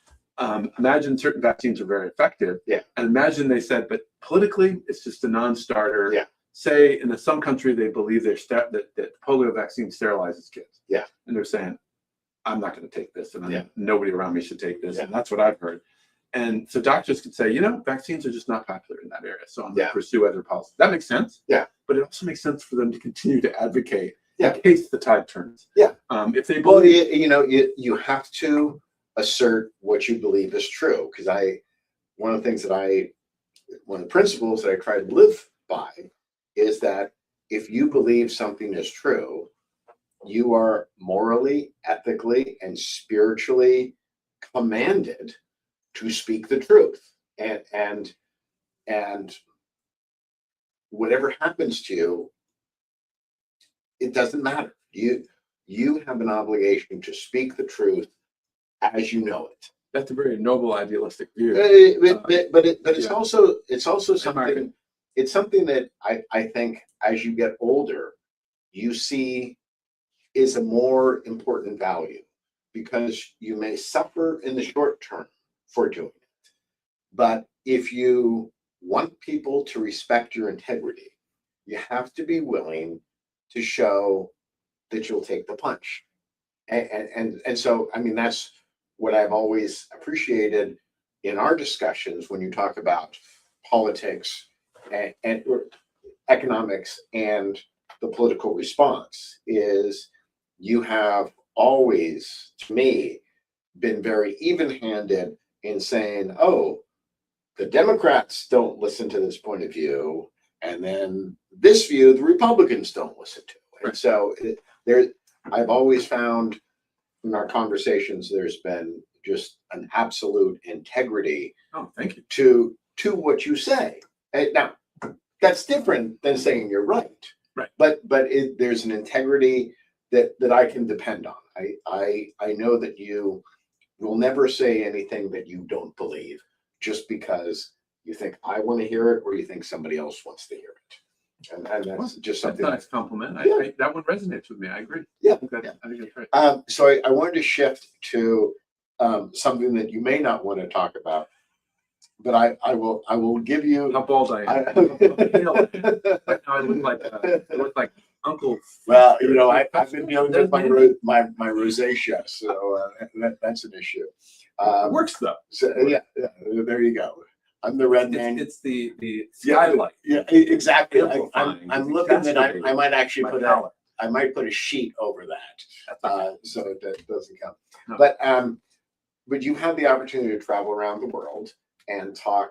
B: imagine certain vaccines are very effective.
A: Yeah.
B: And imagine they said, but politically, it's just a non-starter.
A: Yeah.
B: Say in some country they believe that polio vaccine sterilizes kids.
A: Yeah.
B: And they're saying, I'm not going to take this, and
A: Yeah.
B: nobody around me should take this.
A: Yeah.
B: And that's what I've heard. And so doctors could say, vaccines are just not popular in that area, so I'm going to pursue other policies. That makes sense.
A: Yeah.
B: But it also makes sense for them to continue to advocate
A: Yeah.
B: in case the tide turns.
A: Yeah.
B: If they
A: Well,
B: believe,
A: you have to assert what you believe is true, because one of the principles that I try to live by is that if you believe something is true, you are morally, ethically, and spiritually commanded to speak the truth. And whatever happens to you, it doesn't matter. You have an obligation to speak the truth as you know it.
B: that's a very noble, idealistic view.
A: But it's also something. It's something that I think as you get older, you see is a more important value, because you may suffer in the short term for doing it. But if you want people to respect your integrity, you have to be willing to show that you'll take the punch. And so, I mean, that's what I've always appreciated in our discussions when you talk about politics and economics and the political response, is you have always, to me, been very even-handed in saying, oh, the Democrats don't listen to this point of view, and then this view the Republicans don't listen to. And so I've always found in our conversations there's been just an absolute integrity.
B: Oh, thank you.
A: To what you say. And now, that's different than saying you're right.
B: Right.
A: But there's an integrity that I can depend on. I know that you will never say anything that you don't believe just because you think I want to hear it or you think somebody else wants to hear it. And that's just something.
B: That's a nice compliment.
A: Yeah.
B: That one resonates with me. I agree.
A: Yeah.
B: I think that's right.
A: So I wanted to shift to something that you may not want to talk about, but I will give you.
B: How bald I am. I look like Uncle.
A: Well, I've been dealing with my rosacea, so that's an issue.
B: It works though.
A: So yeah, there you go. I'm the red man.
B: It's the skylight.
A: Yeah, exactly.
B: Amplifying.
A: I'm looking that I might actually
B: My
A: put
B: palate.
A: I might put a sheet over that, so that doesn't count.
B: No.
A: But you have the opportunity to travel around the world and talk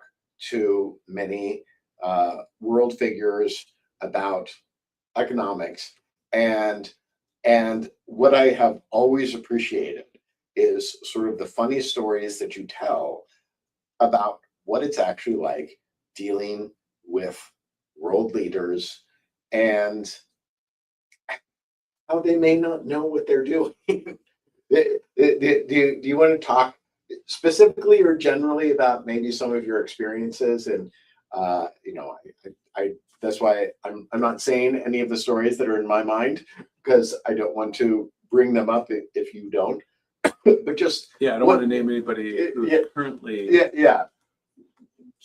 A: to many world figures about economics, and what I have always appreciated is sort of the funny stories that you tell about what it's actually like dealing with world leaders and how they may not know what they're doing. Do you want to talk specifically or generally about maybe some of your experiences? And I that's why I'm not saying any of the stories that are in my mind, because I don't want to bring them up if you don't. But just
B: I don't want to name anybody who's currently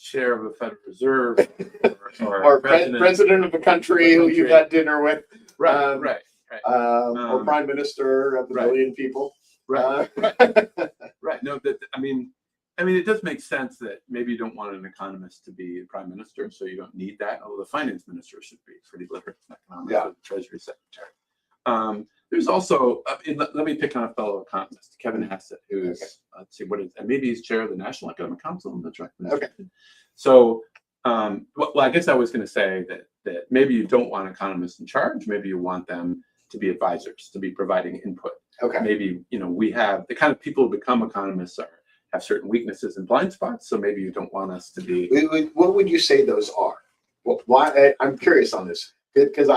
B: chair of the Federal Reserve
A: or president of a country who you've had dinner with,
B: right.
A: Or prime minister of a billion people.
B: Right. No, I mean, it does make sense that maybe you don't want an economist to be prime minister, so you don't need that. Although the finance minister should be pretty literate in economics, or the treasury secretary. There's also, let me pick on a fellow economist, Kevin Hassett, who's, let's see, and maybe he's chair of the National Economic Council. That's right.
A: Okay.
B: So, I guess I was going to say that maybe you don't want economists in charge. Maybe you want them to be advisors, to be providing input.
A: Okay.
B: Maybe, we have the kind of people who become economists have certain weaknesses and blind spots. So maybe you don't want us to be.
A: What would you say those are? Why? I'm curious on this, because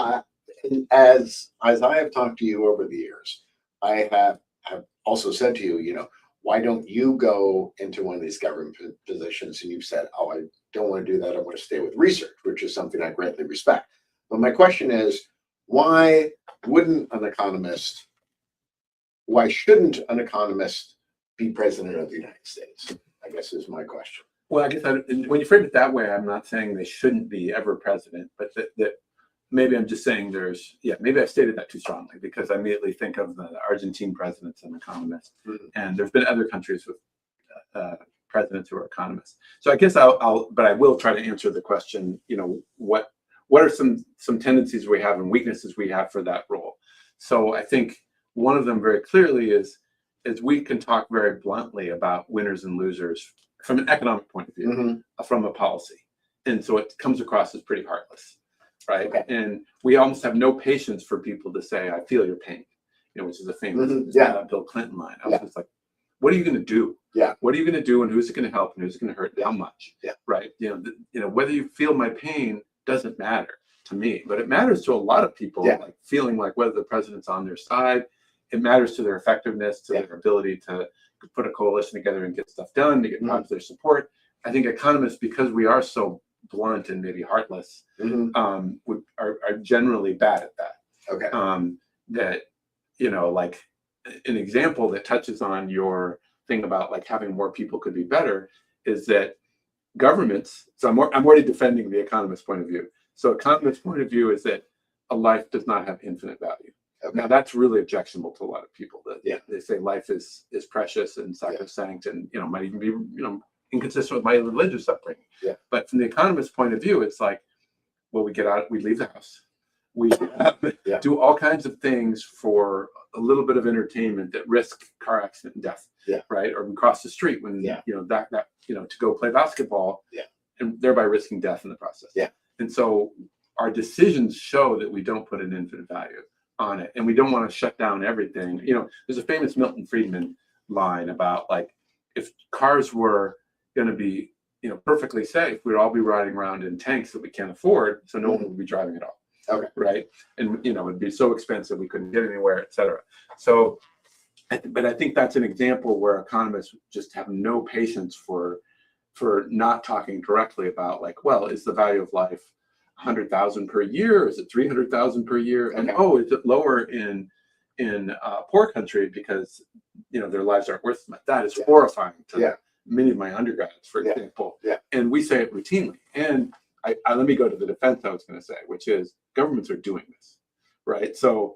A: as I have talked to you over the years, I have also said to you, why don't you go into one of these government positions? And you've said, oh, I don't want to do that. I want to stay with research, which is something I greatly respect. But my question is, why shouldn't an economist be president of the United States? I guess is my question.
B: Well, I guess when you frame it that way, I'm not saying they shouldn't be ever president, but that maybe I'm just saying maybe I stated that too strongly, because I immediately think of the Argentine presidents and economists, and there's been other countries with presidents who are economists. So I guess but I will try to answer the question, what are some tendencies we have and weaknesses we have for that role? So I think one of them very clearly is we can talk very bluntly about winners and losers from an economic point of view, from a policy. And so it comes across as pretty heartless, right? Okay. And we almost have no patience for people to say, I feel your pain, which is a famous Bill Clinton line. I was just like, what are you going to do? Yeah. What are you going to do, and who's it going to help, and who's it going to hurt, and how much? Yeah. Right. Whether you feel my pain doesn't matter to me, but it matters to a lot of people, like feeling like whether the president's on their side. It matters to their effectiveness, to their ability to put a coalition together and get stuff done, to get popular support. I think economists, because we are so blunt and maybe heartless, are generally bad at that. Okay. Like an example that touches on your thing about like having more people could be better is that governments. So I'm already defending the economist point of view. So economist's point of view is that a life does not have infinite value. Okay. Now that's really objectionable to a lot of people. They say life is precious and sacrosanct, and might even be inconsistent with my religious upbringing. Yeah. But from the economist's point of view, it's like, well, we get out, we leave the house, we do all kinds of things for a little bit of entertainment that risk car accident and death. Yeah. Right. Or we cross the street when to go play basketball. Yeah. And thereby risking death in the process. Yeah. And so our decisions show that we don't put an infinite value on it, and we don't want to shut down everything. There's a famous Milton Friedman line about like, if cars were going to be perfectly safe, we'd all be riding around in tanks that we can't afford, so no one would be driving at all. Okay. Right. And it'd be so expensive we couldn't get anywhere, etc. So but I think that's an example where economists just have no patience for not talking directly about like, well, is the value of life 100,000 per year? Is it 300,000 per year? And is it lower in a poor country because their lives aren't worth much? That is horrifying to many of my undergrads, for example. Yeah. And we say it routinely. And I let me go to the defense I was going to say, which is governments are doing this, right? So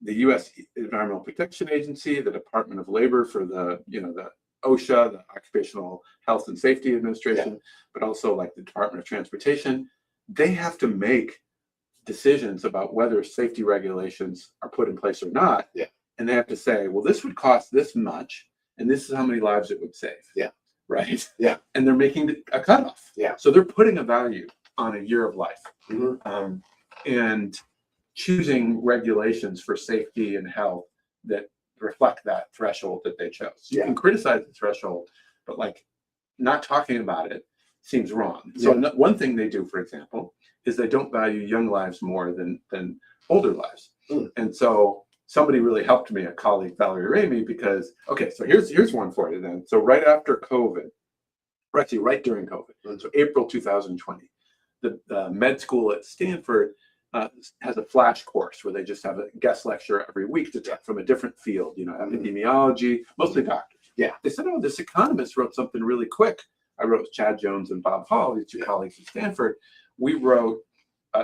B: the U.S. Environmental Protection Agency, the Department of Labor for the OSHA, the Occupational Health and Safety Administration, but also like the Department of Transportation, they have to make decisions about whether safety regulations are put in place or not. Yeah. And they have to say, well, this would cost this much, and this is how many lives it would save. Yeah. Right. Yeah. And they're making a cutoff. Yeah. So they're putting a value on a year of life, and choosing regulations for safety and health that reflect that threshold that they chose. You can criticize the threshold, but like not talking about it seems wrong. So one thing they do, for example, is they don't value young lives more than older lives. And so somebody really helped me, a colleague, Valerie Ramey, because, so here's one for you then. So right after COVID, or actually right during COVID, so April 2020, the med school at Stanford has a flash course where they just have a guest lecture every week from a different field, epidemiology, mostly doctors. Yeah. They said, oh, this economist wrote something really quick. I wrote with Chad Jones and Bob Hall, these two colleagues at Stanford. We wrote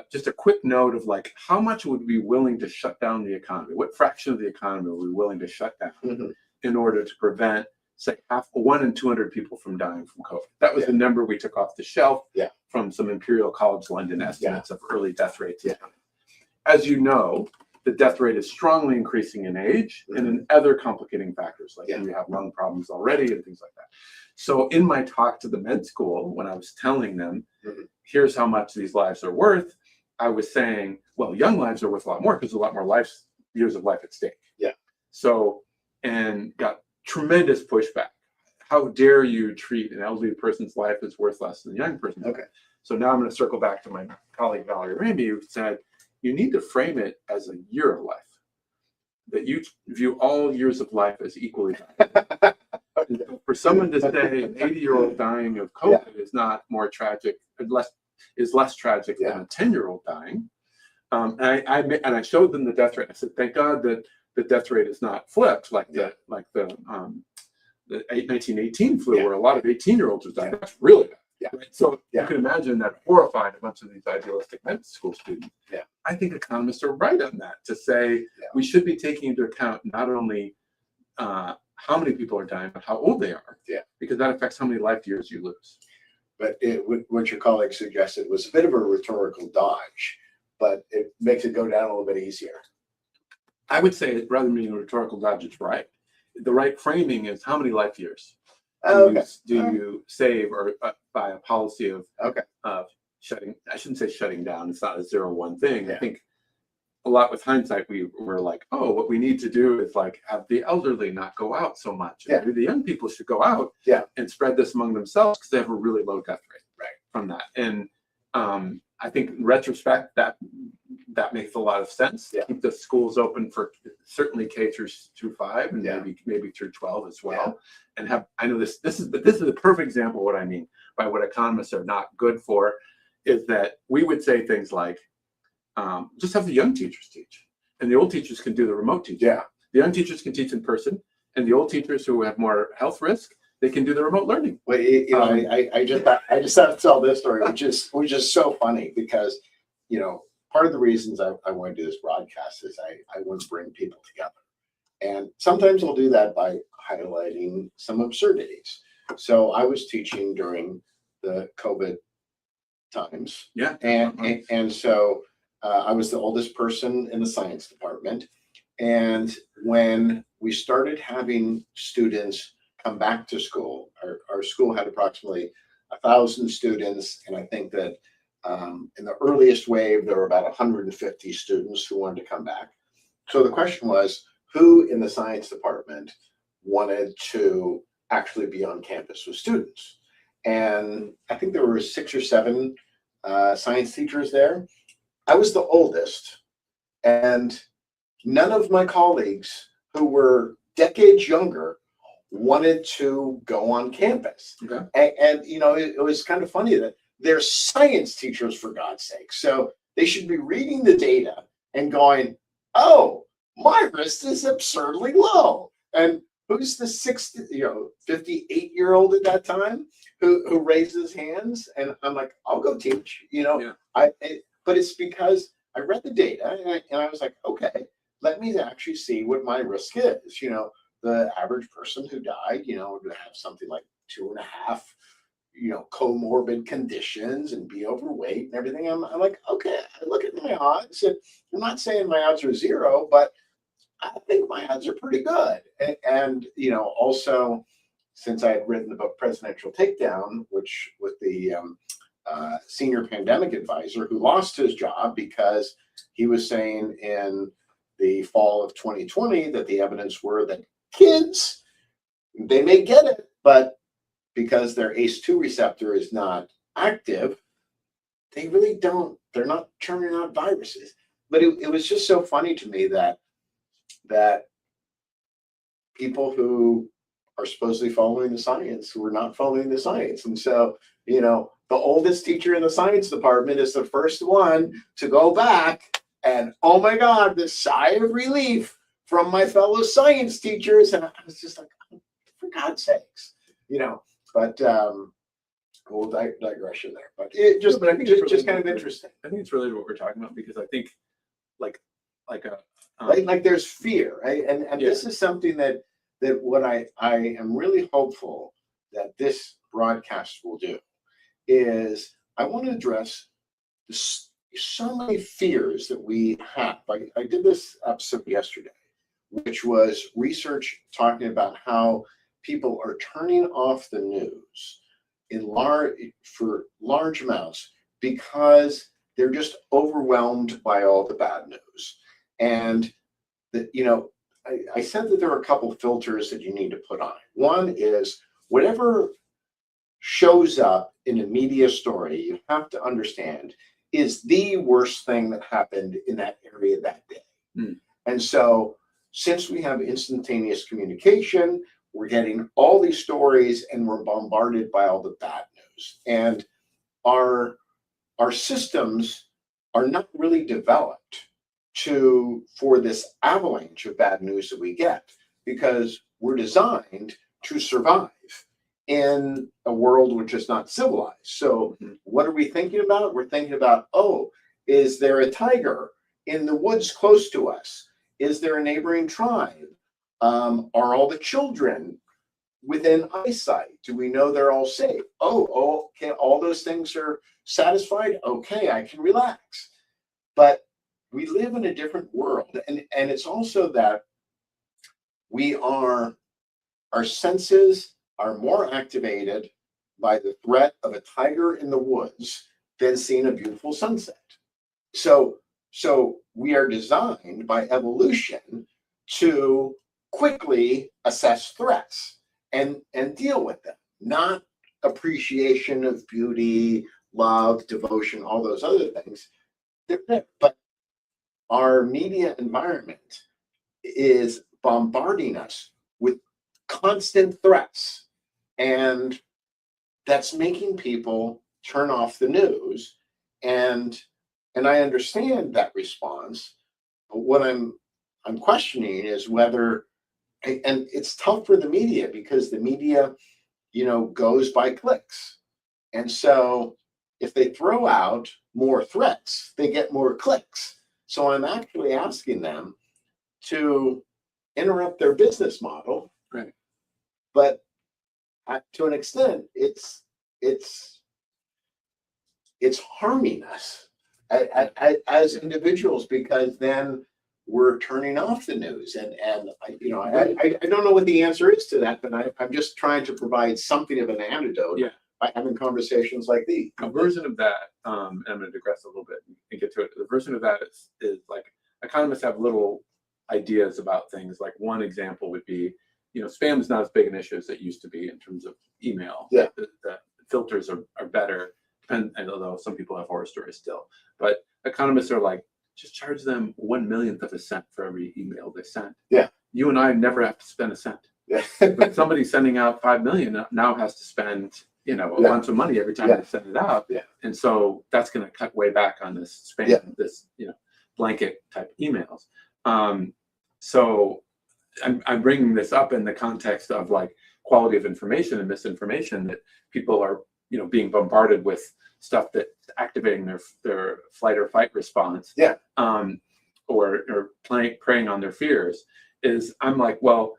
B: just a quick note of like, how much would we be willing to shut down the economy? What fraction of the economy are we willing to shut down in order to prevent, say, 1 in 200 people from dying from COVID? That was the number we took off the shelf from some Imperial College London estimates of early death rates. Yeah. As you know, the death rate is strongly increasing in age and in other complicating factors, like you have lung problems already and things like that. So in my talk to the med school, when I was telling them, here's how much these lives are worth, I was saying, well, young lives are worth a lot more because there's a lot more years of life at stake. Yeah. So, and got tremendous pushback. How dare you treat an elderly person's life as worth less than a young person's? Okay. So now I'm going to circle back to my colleague, Valerie Ramey, who said, you need to frame it as a year of life, that you view all years of life as equally valuable. And so for someone to say an 80-year-old dying of COVID is not more tragic, is less tragic than a 10-year-old dying. And I showed them the death rate. I said, thank God that the death rate is not flipped like the 1918 flu, where a lot of 18-year-olds are dying. That's really bad. Right? So you can imagine that horrified a bunch of these idealistic medical school students. I think economists are right on that, to say we should be taking into account not only how many people are dying, but how old they are. Because that affects how many life years you lose.
A: But what your colleague suggested was a bit of a rhetorical dodge, but it makes it go down a little bit easier.
B: I would say, rather than being a rhetorical dodge, it's right. The right framing is how many life years do you save, or by a policy of shutting, I shouldn't say shutting down, it's not a 0-1 thing. I think a lot with hindsight, we were like, oh, what we need to do is like have the elderly not go out so much. And maybe the young people should go out and spread this among themselves, because they have a really low death rate from that. And I think in retrospect, that makes a lot of sense. Keep the schools open for certainly K through 5, and maybe through 12 as well. And have, I know this is a perfect example of what I mean by what economists are not good for, is that we would say things like, just have the young teachers teach, and the old teachers can do the remote teaching. The young teachers can teach in person, and the old teachers who have more health risk, they can do the remote learning.
A: Well, I just have to tell this story, which is so funny, because part of the reasons I want to do this broadcast is I want to bring people together, and sometimes I'll do that by highlighting some absurdities. So I was teaching during the COVID times, and so I was the oldest person in the science department, and when we started having students come back to school, our school had approximately 1,000 students, and I think that in the earliest wave there were about 150 students who wanted to come back. So the question was, who in the science department wanted to actually be on campus with students? And I think there were 6 or 7 science teachers there. I was the oldest, and none of my colleagues who were decades younger wanted to go on campus. And it was kind of funny that they're science teachers, for God's sake. So they should be reading the data and going, oh, my risk is absurdly low. And who's the 58-year-old at that time who raised his hands? And I'm like, I'll go teach, but it's because I read the data and I was like, okay, let me actually see what my risk is. The average person who died, would have something like 2.5, comorbid conditions and be overweight and everything. I'm like, okay, I look at my odds, and I'm not saying my odds are 0, but I think my odds are pretty good. And also, since I had written the book Presidential Takedown, which with the senior pandemic advisor who lost his job because he was saying in the fall of 2020 that the evidence were that kids, they may get it, but because their ACE2 receptor is not active, they really don't, they're not churning out viruses. But it was just so funny to me that people who are supposedly following the science were not following the science. And so, the oldest teacher in the science department is the first one to go back, and oh my God, the sigh of relief from my fellow science teachers. And I was just like, for God's sakes, but we'll digression there. But it just, I think it's just kind of interesting.
B: I think it's related to what we're talking about, because I think like
A: there's fear, right? And this is something that what I am really hopeful that this broadcast will do is I want to address so many fears that we have. I did this episode yesterday, which was research talking about how people are turning off the news for large amounts because they're just overwhelmed by all the bad news. And I said that there are a couple filters that you need to put on it. One is whatever shows up in a media story, you have to understand is the worst thing that happened in that area that day. And so since we have instantaneous communication, we're getting all these stories and we're bombarded by all the bad news. And our systems are not really developed for this avalanche of bad news that we get, because we're designed to survive in a world which is not civilized. So what are we thinking about? We're thinking about, oh, is there a tiger in the woods close to us? Is there a neighboring tribe? Are all the children within eyesight? Do we know they're all safe? Oh, okay, all those things are satisfied. Okay, I can relax. But we live in a different world, and it's also that our senses are more activated by the threat of a tiger in the woods than seeing a beautiful sunset. So we are designed by evolution to quickly assess threats and deal with them, not appreciation of beauty, love, devotion, all those other things. They're there. But our media environment is bombarding us with constant threats, and that's making people turn off the news. And I understand that response, but what I'm questioning is whether, and it's tough for the media, because the media, goes by clicks. And so if they throw out more threats, they get more clicks. So I'm actually asking them to interrupt their business model.
B: Right.
A: But to an extent, it's harming us as individuals, because then we're turning off the news. And I don't know what the answer is to that, but I'm just trying to provide something of an antidote by having conversations like these.
B: A version of that, and I'm going to digress a little bit and get to it. The version of that is like, economists have little ideas about things. Like, one example would be, spam is not as big an issue as it used to be in terms of email.
A: Yeah.
B: The filters are better, and although some people have horror stories still. But economists are like, just charge them 1/1,000,000th of a cent for every email they send.
A: Yeah.
B: You and I never have to spend a cent.
A: Yeah.
B: But somebody sending out 5 million now has to spend, a bunch of money every time they send it out.
A: Yeah.
B: And so that's going to cut way back on this spam, this, blanket type emails. So I'm bringing this up in the context of like quality of information and misinformation, that people are, being bombarded with stuff that's activating their flight or fight response.
A: Yeah.
B: Or preying on their fears. I'm like, well,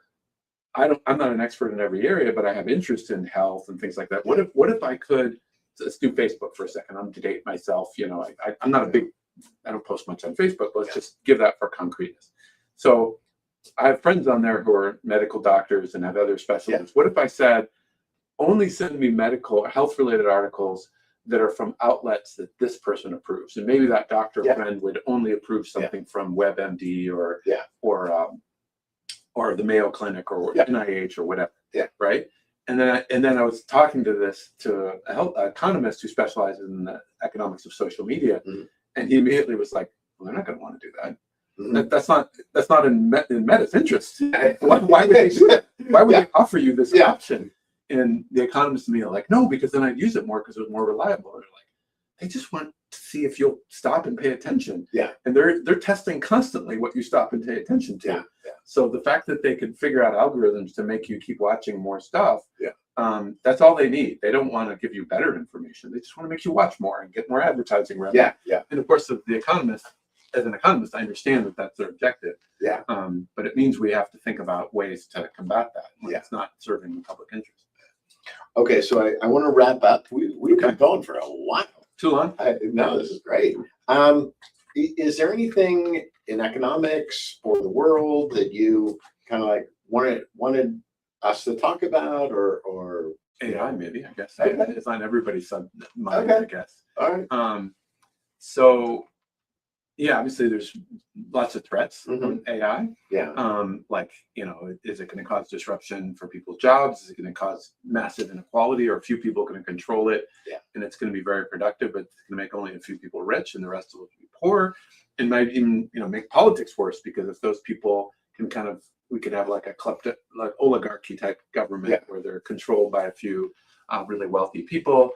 B: I'm not an expert in every area, but I have interest in health and things like that. What if I could, let's do Facebook for a second. I'm to date myself. I'm not I don't post much on Facebook, but let's just give that for concreteness. So I have friends on there who are medical doctors and have other specialties. What if I said, only send me medical or health related articles that are from outlets that this person approves, and maybe that doctor friend would only approve something from WebMD or the Mayo Clinic or NIH or whatever.
A: Yeah.
B: Right. And then I was talking to an economist who specializes in the economics of social media, and he immediately was like, "Well, they're not going to want to do that. That's not in Meta's interest. Why would they do that? Why would they offer you this option?" And the economist and me are like, "No, because then I'd use it more because it was more reliable." And they're like, they just want to see if you'll stop and pay attention. Yeah. And they're testing constantly what you stop and pay attention to. Yeah. Yeah. So the fact that they can figure out algorithms to make you keep watching more stuff, that's all they need. They don't want to give you better information. They just want to make you watch more and get more advertising revenue. Yeah. Yeah. And of course, as an economist, I understand that that's their objective. Yeah. But it means we have to think about ways to combat that when it's not serving the public interest.
A: Okay, so I want to wrap up. We've been going for a while.
B: Too long?
A: No, this is great. Is there anything in economics or the world that you kind of like wanted us to talk about, or
B: AI maybe? I guess it's on everybody's mind. I guess.
A: All right.
B: So yeah, obviously there's lots of threats from AI.
A: Yeah.
B: Is it going to cause disruption for people's jobs? Is it going to cause massive inequality, or a few people going to control it? Yeah. And it's going to be very productive, but it's going to make only a few people rich and the rest will be poor, and might even, make politics worse, because if those people can kind of we could have like like oligarchy type government where they're controlled by a few really wealthy people.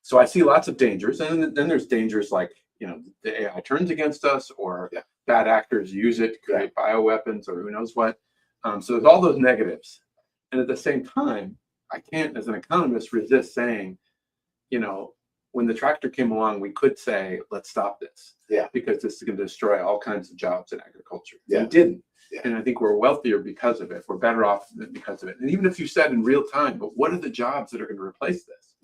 B: So I see lots of dangers, and then there's dangers like, the AI turns against us, or bad actors use it to create bioweapons, or who knows what. So there's all those negatives, and at the same time, I can't, as an economist, resist saying, when the tractor came along, we could say, let's stop this, because this is going to destroy all kinds of jobs in agriculture. We didn't. And I think we're wealthier because of it. We're better off because of it. And even if you said in real time, but what are the jobs that are going to replace this?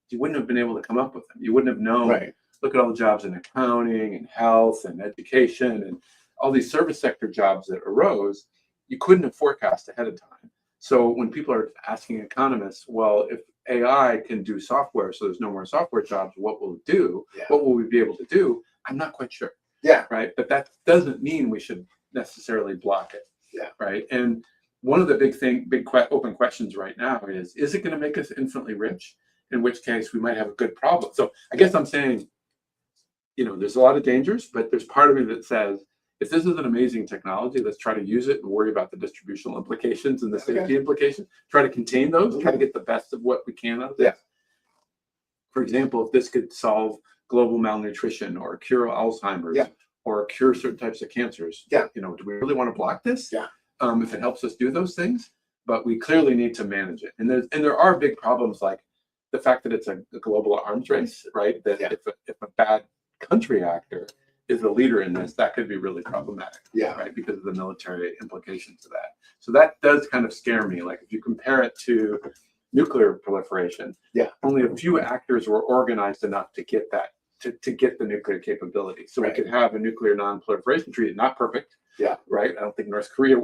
B: You wouldn't have been able to come up with them. You wouldn't have known. Look at all the jobs in accounting and health and education and all these service sector jobs that arose. You couldn't have forecast ahead of time. So when people are asking economists, well, if AI can do software, so there's no more software jobs, what will it do? What will we be able to do? I'm not quite sure. Right. But that doesn't mean we should necessarily block it. Right. And one of the big open questions right now is it going to make us infinitely rich? In which case we might have a good problem. So I guess I'm saying, there's a lot of dangers, but there's part of me that says, if this is an amazing technology, let's try to use it and worry about the distributional implications and the safety implications. Try to contain those, try to get the best of what we can out of this. For example, if this could solve global malnutrition or cure Alzheimer's or cure certain types of cancers, do we really want to block this? If it helps us do those things, but we clearly need to manage it. And there are big problems like the fact that it's a global arms race, right? That if a bad country actor is the leader in this, that could be really problematic, right? Because of the military implications of that. So that does kind of scare me. Like if you compare it to nuclear proliferation, only a few actors were organized enough to get that, to get the nuclear capability. So we could have a nuclear non-proliferation treaty, not perfect, right? I don't think North Korea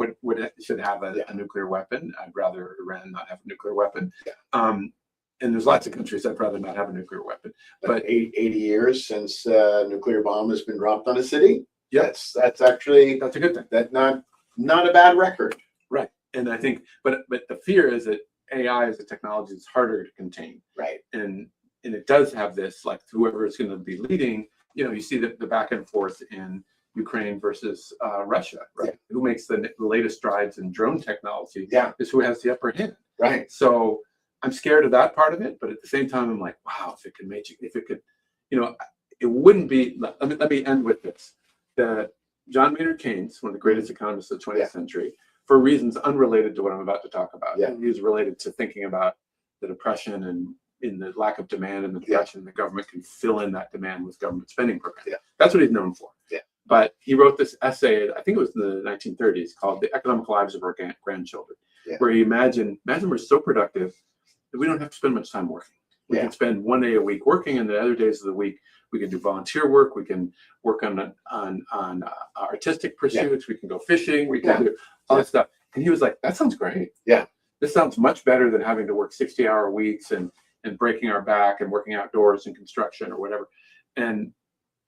B: should have a nuclear weapon. I'd rather Iran not have a nuclear weapon. And there's lots of countries I'd rather not have a nuclear weapon. But
A: 80 years since a nuclear bomb has been dropped on a city. That's actually
B: a good thing.
A: That's not a bad record.
B: Right. And I think, but the fear is that AI as a technology is harder to contain.
A: Right.
B: And it does have this, like whoever is going to be leading, you see the back and forth in Ukraine versus Russia, right? Who makes the latest strides in drone technology is who has the upper hand.
A: Right.
B: So I'm scared of that part of it, but at the same time, I'm like, wow, if it could, it wouldn't be. Let me end with this: that John Maynard Keynes, one of the greatest economists of the 20th century, for reasons unrelated to what I'm about to talk about, he was related to thinking about the Depression and in the lack of demand in the Depression, the government can fill in that demand with government spending programs. That's what he's known for. But he wrote this essay, I think it was in the 1930s, called "The Economic Lives of Our Grandchildren," where he imagine we're so productive that we don't have to spend much time working. We can spend one day a week working, and the other days of the week we can do volunteer work. We can work on artistic pursuits. We can go fishing. We can do all that stuff. And he was like, "That sounds great. This sounds much better than having to work 60-hour weeks and breaking our back and working outdoors in construction or whatever." And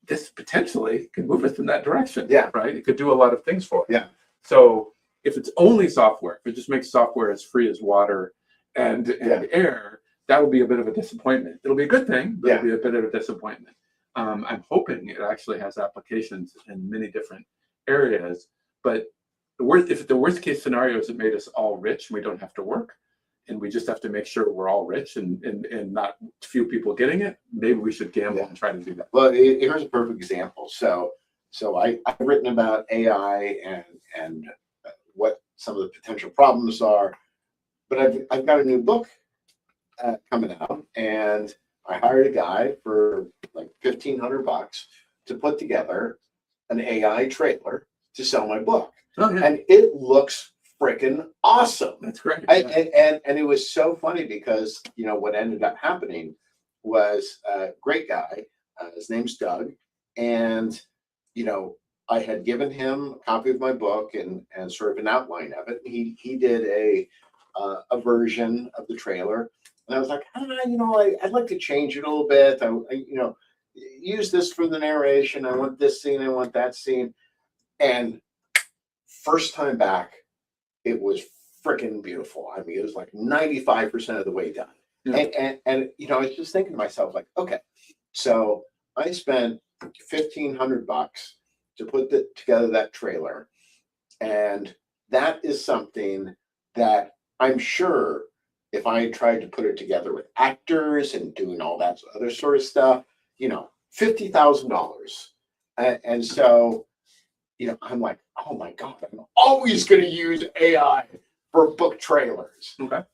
B: this potentially could move us in that direction. Right. It could do a lot of things for us. So if it's only software, if it just makes software as free as water and air, that will be a bit of a disappointment. It'll be a good thing, but it'll be a bit of a disappointment. I'm hoping it actually has applications in many different areas. But if the worst case scenario is it made us all rich and we don't have to work, and we just have to make sure we're all rich and not few people getting it, maybe we should gamble and try to do that.
A: Well, here's a perfect example. So I've written about AI and what some of the potential problems are, but I've got a new book coming out, and I hired a guy for like $1,500 to put together an AI trailer to sell my book. And it looks freaking awesome.
B: That's great.
A: And it was so funny because what ended up happening was a great guy. His name's Doug, and I had given him a copy of my book and sort of an outline of it. He did a version of the trailer, and I was like, I'd like to change it a little bit. I use this for the narration. I want this scene. I want that scene. And first time back, it was freaking beautiful. I mean, it was like 95% of the way done. And I was just thinking to myself, like, okay, so I spent $1,500 to put together that trailer, and that is something that I'm sure if I tried to put it together with actors and doing all that other sort of stuff, $50,000. And so, I'm like, oh my God, I'm always going to use AI for book trailers.
B: Okay.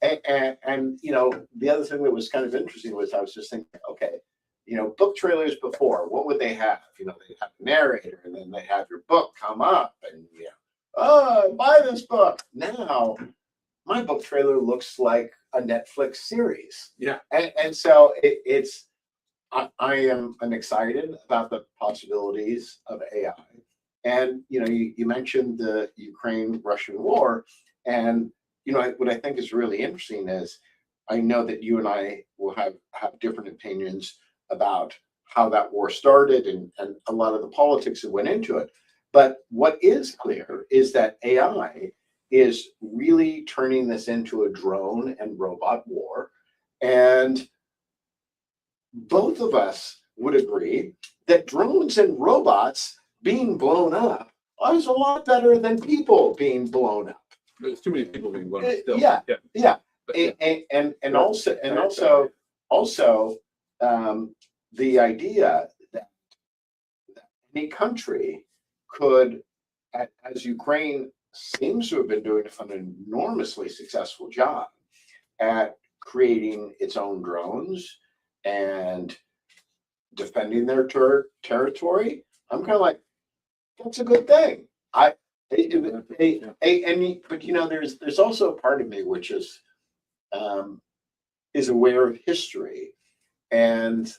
A: And the other thing that was kind of interesting was I was just thinking, okay, book trailers before, what would they have? They'd have a narrator, and then they have your book come up, and oh, buy this book. Now, my book trailer looks like a Netflix series.
B: Yeah.
A: And so I'm excited about the possibilities of AI. And you mentioned the Ukraine-Russian war, and what I think is really interesting is I know that you and I will have different opinions about how that war started and a lot of the politics that went into it. But what is clear is that AI is really turning this into a drone and robot war. And both of us would agree that drones and robots being blown up is a lot better than people being blown up.
B: There's too many people being blown up still.
A: Yeah.
B: But
A: And also the idea that any country could, as Ukraine seems to have been doing an enormously successful job at creating its own drones and defending their territory, I'm kind of like, that's a good thing. But there's also a part of me which is aware of history, and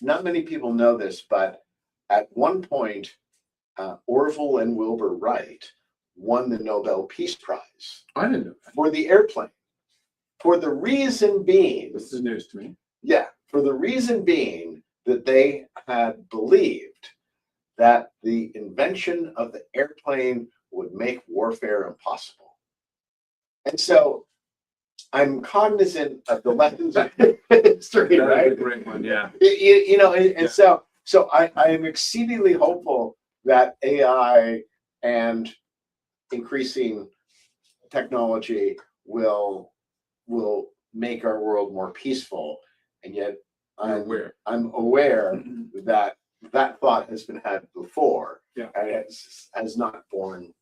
A: not many people know this, but at one point, Orville and Wilbur Wright won the Nobel Peace Prize.
B: I didn't know that.
A: For the airplane, for the reason being,
B: This is news to me.
A: Yeah, for the reason being that they had believed that the invention of the airplane would make warfare impossible. And so I'm cognizant of the lessons of history,
B: That
A: right?
B: is a great one, yeah.
A: So I am exceedingly hopeful that AI and increasing technology will make our world more peaceful. And yet I'm aware that thought has been had before, and it has not borne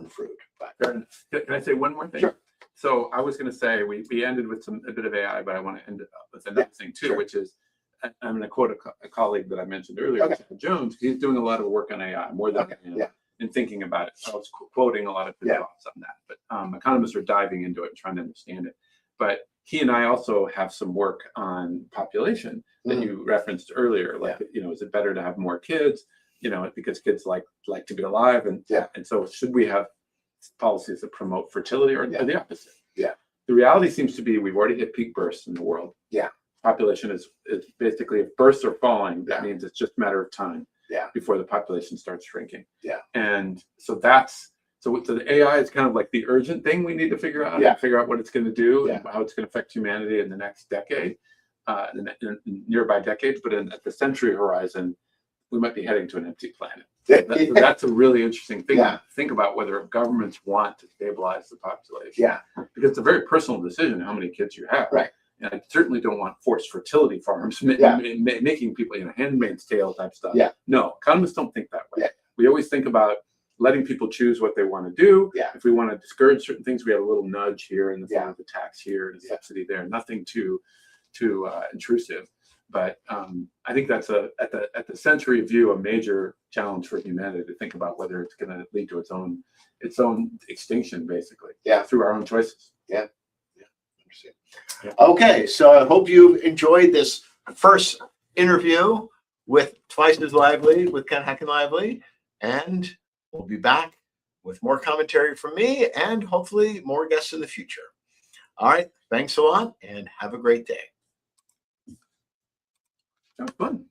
A: fruit. But
B: Can I say one more thing?
A: Sure.
B: So I was going to say we ended with a bit of AI, but I want to end up with another thing too,
A: sure.
B: which is I'm going to quote a colleague that I mentioned earlier,
A: Okay.
B: Jones. He's doing a lot of work on AI, more than I am, and thinking about it. So I was quoting a lot of his thoughts on that. But economists are diving into it and trying to understand it. But he and I also have some work on population that you referenced earlier. Like, is it better to have more kids? Because kids like to be alive, and so should we have policies that promote fertility or the opposite? Yeah. The reality seems to be we've already hit peak births in the world. Yeah. Population is basically, if births are falling, that means it's just a matter of time before the population starts shrinking. Yeah. And so the AI is kind of like the urgent thing we need to figure out, and figure out what it's going to do and how it's going to affect humanity in the next decade, in nearby decades. But at the century horizon, we might be heading to an empty planet. That's a really interesting thing to think about, whether governments want to stabilize the population. Yeah. Because it's a very personal decision how many kids you have. Right. And I certainly don't want forced fertility farms making people, Handmaid's Tale type stuff. Yeah. No, economists don't think that way. Yeah. We always think about letting people choose what they want to do. Yeah. If we want to discourage certain things, we have a little nudge here in the form of the tax here and a subsidy there. Nothing too intrusive. But I think that's at the century view a major challenge for humanity to think about whether it's going to lead to its own extinction, basically. Yeah. Through our own choices. Yeah. Interesting. Yeah.
A: Okay, so I hope you enjoyed this first interview with Twice as Lively with Ken Heckenlively, and we'll be back with more commentary from me and hopefully more guests in the future. All right, thanks a lot and have a great day.
B: That was fun.